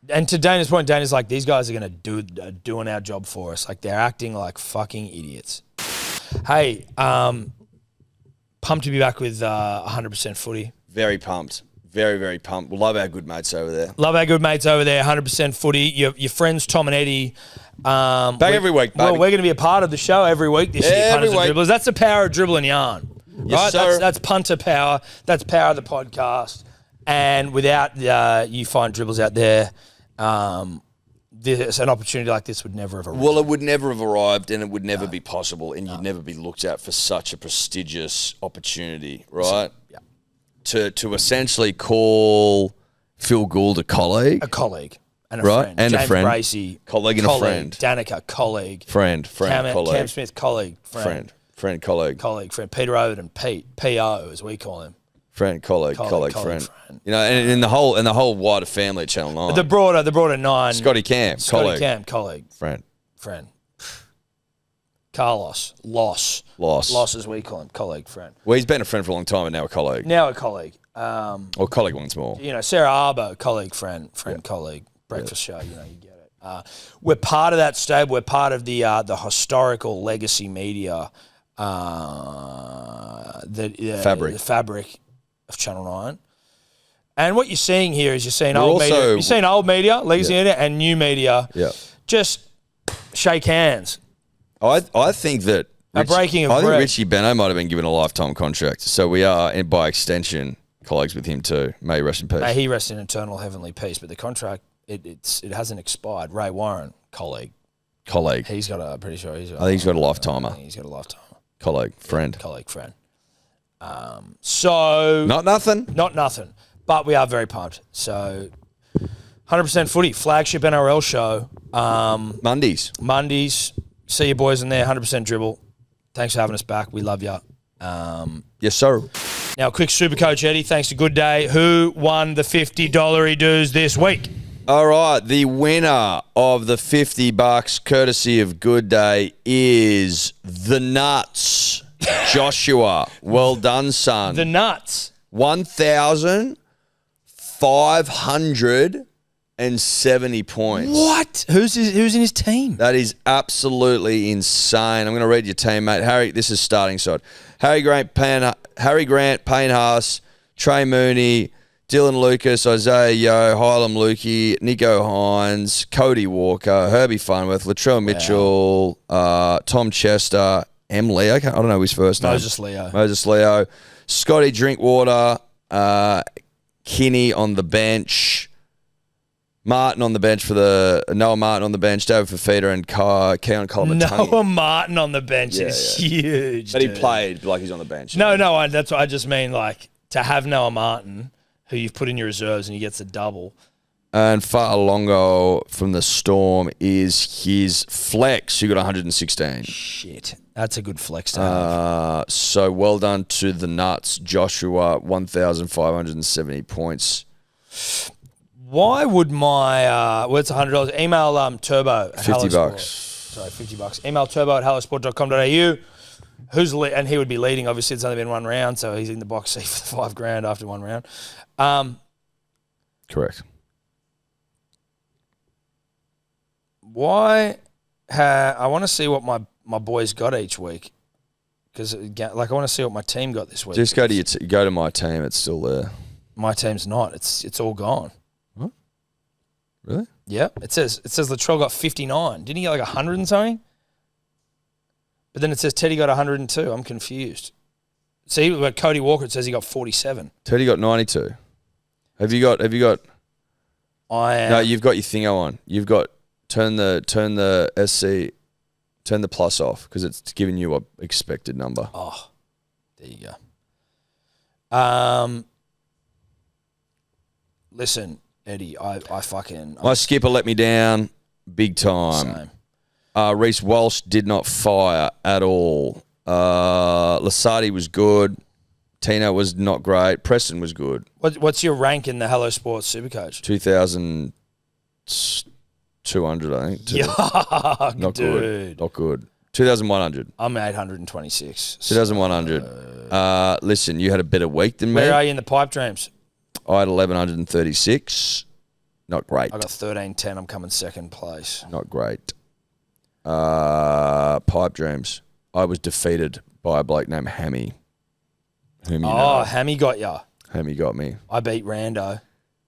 Speaker 2: and to Dana's point, Dana's like, these guys are going to doing our job for us. Like, they're acting like fucking idiots. Hey, pumped to be back with 100% footy.
Speaker 3: Very pumped. Very, very pumped. We love our good mates over there.
Speaker 2: Love our good mates over there, 100% footy. Your friends, Tom and Eddie.
Speaker 3: Back every week, baby.
Speaker 2: Well, we're going to be a part of the show every week this year,
Speaker 3: every
Speaker 2: Punters and
Speaker 3: week.
Speaker 2: Dribblers. That's the power of Dribble and Yarn.
Speaker 3: Yes,
Speaker 2: right?
Speaker 3: sir.
Speaker 2: That's punter power. That's power of the podcast. And without you fine dribbles out there, an opportunity like this would never have arisen.
Speaker 3: Well, it would never have arrived and it would never be possible and you'd never be looked at for such a prestigious opportunity, right?
Speaker 2: Yeah.
Speaker 3: To essentially call Phil Gould a colleague.
Speaker 2: A colleague and a
Speaker 3: right?
Speaker 2: friend.
Speaker 3: And
Speaker 2: James
Speaker 3: a friend.
Speaker 2: Bracey,
Speaker 3: colleague and a friend.
Speaker 2: Danica, colleague.
Speaker 3: Friend, colleague.
Speaker 2: Cam Smith, colleague. Friend,
Speaker 3: colleague.
Speaker 2: Colleague, friend. Peter Overton, Pete, P.O. as we call him.
Speaker 3: Friend, colleague, friend.
Speaker 2: friend.
Speaker 3: You know, and in the whole wider family at Channel 9.
Speaker 2: The broader 9.
Speaker 3: Scotty Cam, colleague.
Speaker 2: Cam, colleague. Friend. Carlos, Loss as we call him, colleague, friend.
Speaker 3: Well, he's been a friend for a long time and now a colleague.
Speaker 2: Or
Speaker 3: colleague once more.
Speaker 2: You know, Sarah Arbo, colleague, friend, colleague, breakfast show, you know, you get it. We're part of that stable. We're part of the historical legacy media, the fabric of Channel 9. And what you're seeing here is you're seeing old media, legacy media, and new media.
Speaker 3: Yeah.
Speaker 2: Just shake hands.
Speaker 3: I think that
Speaker 2: breaking of
Speaker 3: I think
Speaker 2: bread.
Speaker 3: Richie Beno might have been given a lifetime contract, so we are, and by extension, colleagues with him too. May he rest in peace.
Speaker 2: May he rest in eternal heavenly peace. But the contract, it hasn't expired. Ray Warren, colleague. He's got a pretty sure he's got.
Speaker 3: I think he's got a lifetimer.
Speaker 2: I think he's got a lifetimer.
Speaker 3: Colleague, friend.
Speaker 2: So
Speaker 3: not nothing.
Speaker 2: But we are very pumped. So 100% footy, flagship NRL show. Mondays. See you boys in there, 100% dribble. Thanks for having us back. We love you.
Speaker 3: Yes, sir.
Speaker 2: Now, quick Super Coach Eddie, thanks to Good Day. Who won the $50 dues this week?
Speaker 3: All right, the winner of the $50 courtesy of Good Day is the Nuts. Joshua, well done, son.
Speaker 2: The Nuts.
Speaker 3: 1,570 points.
Speaker 2: What? Who's in his team?
Speaker 3: That is absolutely insane. I'm going to read your team, mate. Harry, this is starting side. Harry Grant, Payne Haas, Trey Mooney, Dylan Lucas, Isaiah Yeo, Hylam Lukey, Nico Hines, Cody Walker, Herbie Farnworth, Latrell Mitchell, Tom Chester, M. Leo. I don't know his first name.
Speaker 2: Moses
Speaker 3: Leo. Scotty Drinkwater, Kinney on the bench. Noah Martin on the bench, David Fafita and Keon Colomatungi.
Speaker 2: Noah Martin on the bench is huge.
Speaker 3: But he played like he's on the bench.
Speaker 2: No, that's what I just mean, like, to have Noah Martin who you've put in your reserves and he gets a double.
Speaker 3: And Fa'alongo from the Storm is his flex, who got 116.
Speaker 2: Shit. That's a good flex to have.
Speaker 3: So well done to the Nuts. Joshua, 1,570 points.
Speaker 2: Why would my it's $100? Email Turbo at
Speaker 3: $50.
Speaker 2: Hellosport. Sorry, $50. Email Turbo at hellosport.com.au. And he would be leading. Obviously, it's only been one round, so he's in the box seat for $5,000 after one round.
Speaker 3: Correct.
Speaker 2: Why? I want to see what my boys got each week, because I want to see what my team got this week.
Speaker 3: Just go to go to my team. It's still there.
Speaker 2: My team's not. It's all gone.
Speaker 3: What? Really?
Speaker 2: Yeah. It says Latrell got 59. Didn't he get like 100 and something? But then it says Teddy got 102. I'm confused. See, but Cody Walker, it says he got 47.
Speaker 3: Teddy got 92. Have you got? No, you've got your thingo on. You've got turn the SC, turn the plus off because it's giving you a expected number.
Speaker 2: Oh, there you go. Listen, Eddie,
Speaker 3: My skipper let me down big time.
Speaker 2: Same.
Speaker 3: Reece Walsh did not fire at all. Lasardi was good. Tino was not great. Preston was good.
Speaker 2: What's your rank in the Hello Sports Supercoach?
Speaker 3: 2,200, I think.
Speaker 2: Yuck,
Speaker 3: Not
Speaker 2: dude.
Speaker 3: good. Not good. 2,100.
Speaker 2: I'm 826.
Speaker 3: 2,100. Listen, you had a better week than me.
Speaker 2: Where are you in the pipe dreams?
Speaker 3: I had 1,136. Not great.
Speaker 2: I got 1310. I'm coming second place.
Speaker 3: Not great. Pipe dreams. I was defeated by a bloke named Hammy. Whom you know.
Speaker 2: Hammy got ya.
Speaker 3: Hammy got me.
Speaker 2: I beat Rando.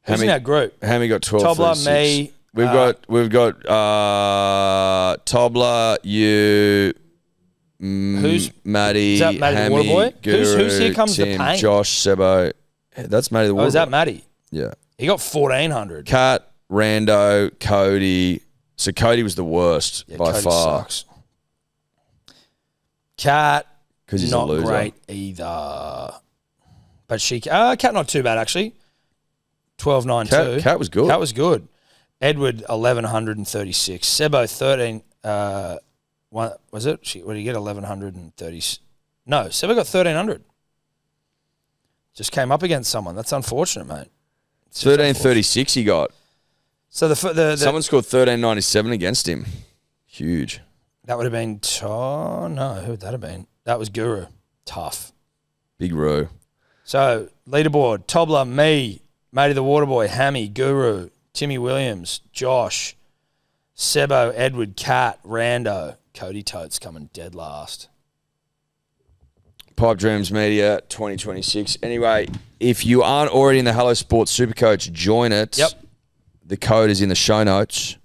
Speaker 2: Who's in our group?
Speaker 3: Hammy got 12.
Speaker 2: Tobler, me.
Speaker 3: We've got Tobler, you,
Speaker 2: Who's
Speaker 3: Matty,
Speaker 2: is that Matty
Speaker 3: Hammy,
Speaker 2: the Waterboy?
Speaker 3: Guru,
Speaker 2: Who's here comes
Speaker 3: Tim,
Speaker 2: the pain?
Speaker 3: Josh, Sebo. That's Matty the Waterboy.
Speaker 2: Oh, is that Matty?
Speaker 3: Yeah.
Speaker 2: He got 1,400.
Speaker 3: Kat, Rando, Cody. So Cody was the worst by
Speaker 2: Cody
Speaker 3: far.
Speaker 2: Sucks. Kat,
Speaker 3: Because he's
Speaker 2: not
Speaker 3: a loser.
Speaker 2: great either. But Kat not too bad actually. 12.92.
Speaker 3: Kat was good.
Speaker 2: Kat was good. Edward 1,136. Sebo 13. What was it? What did he get? 1,130. No, Sebo got 1,300. Just came up against someone. That's unfortunate, mate.
Speaker 3: 1336 he got.
Speaker 2: So the
Speaker 3: Someone scored 1397 against him. Huge.
Speaker 2: that would have been. Oh no, who would that have been? That was Guru. Tough.
Speaker 3: Big row.
Speaker 2: So leaderboard: Tobler, me, Matey the Waterboy, Hammy, Guru, Timmy Williams, Josh, Sebo, Edward, Cat, Rando, Cody Totes coming dead last.
Speaker 3: Pipe Dreams Media 2026. Anyway, if you aren't already in the Hello Sports Supercoach, join it.
Speaker 2: Yep.
Speaker 3: The code is in the show notes.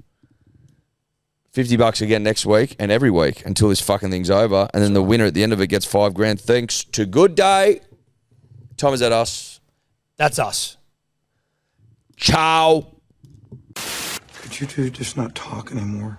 Speaker 3: $50 again next week and every week until this fucking thing's over. And then the winner at the end of it gets $5,000. Thanks to Good Day. Tom, is that us?
Speaker 2: That's us.
Speaker 3: Ciao.
Speaker 5: Could you two just not talk anymore?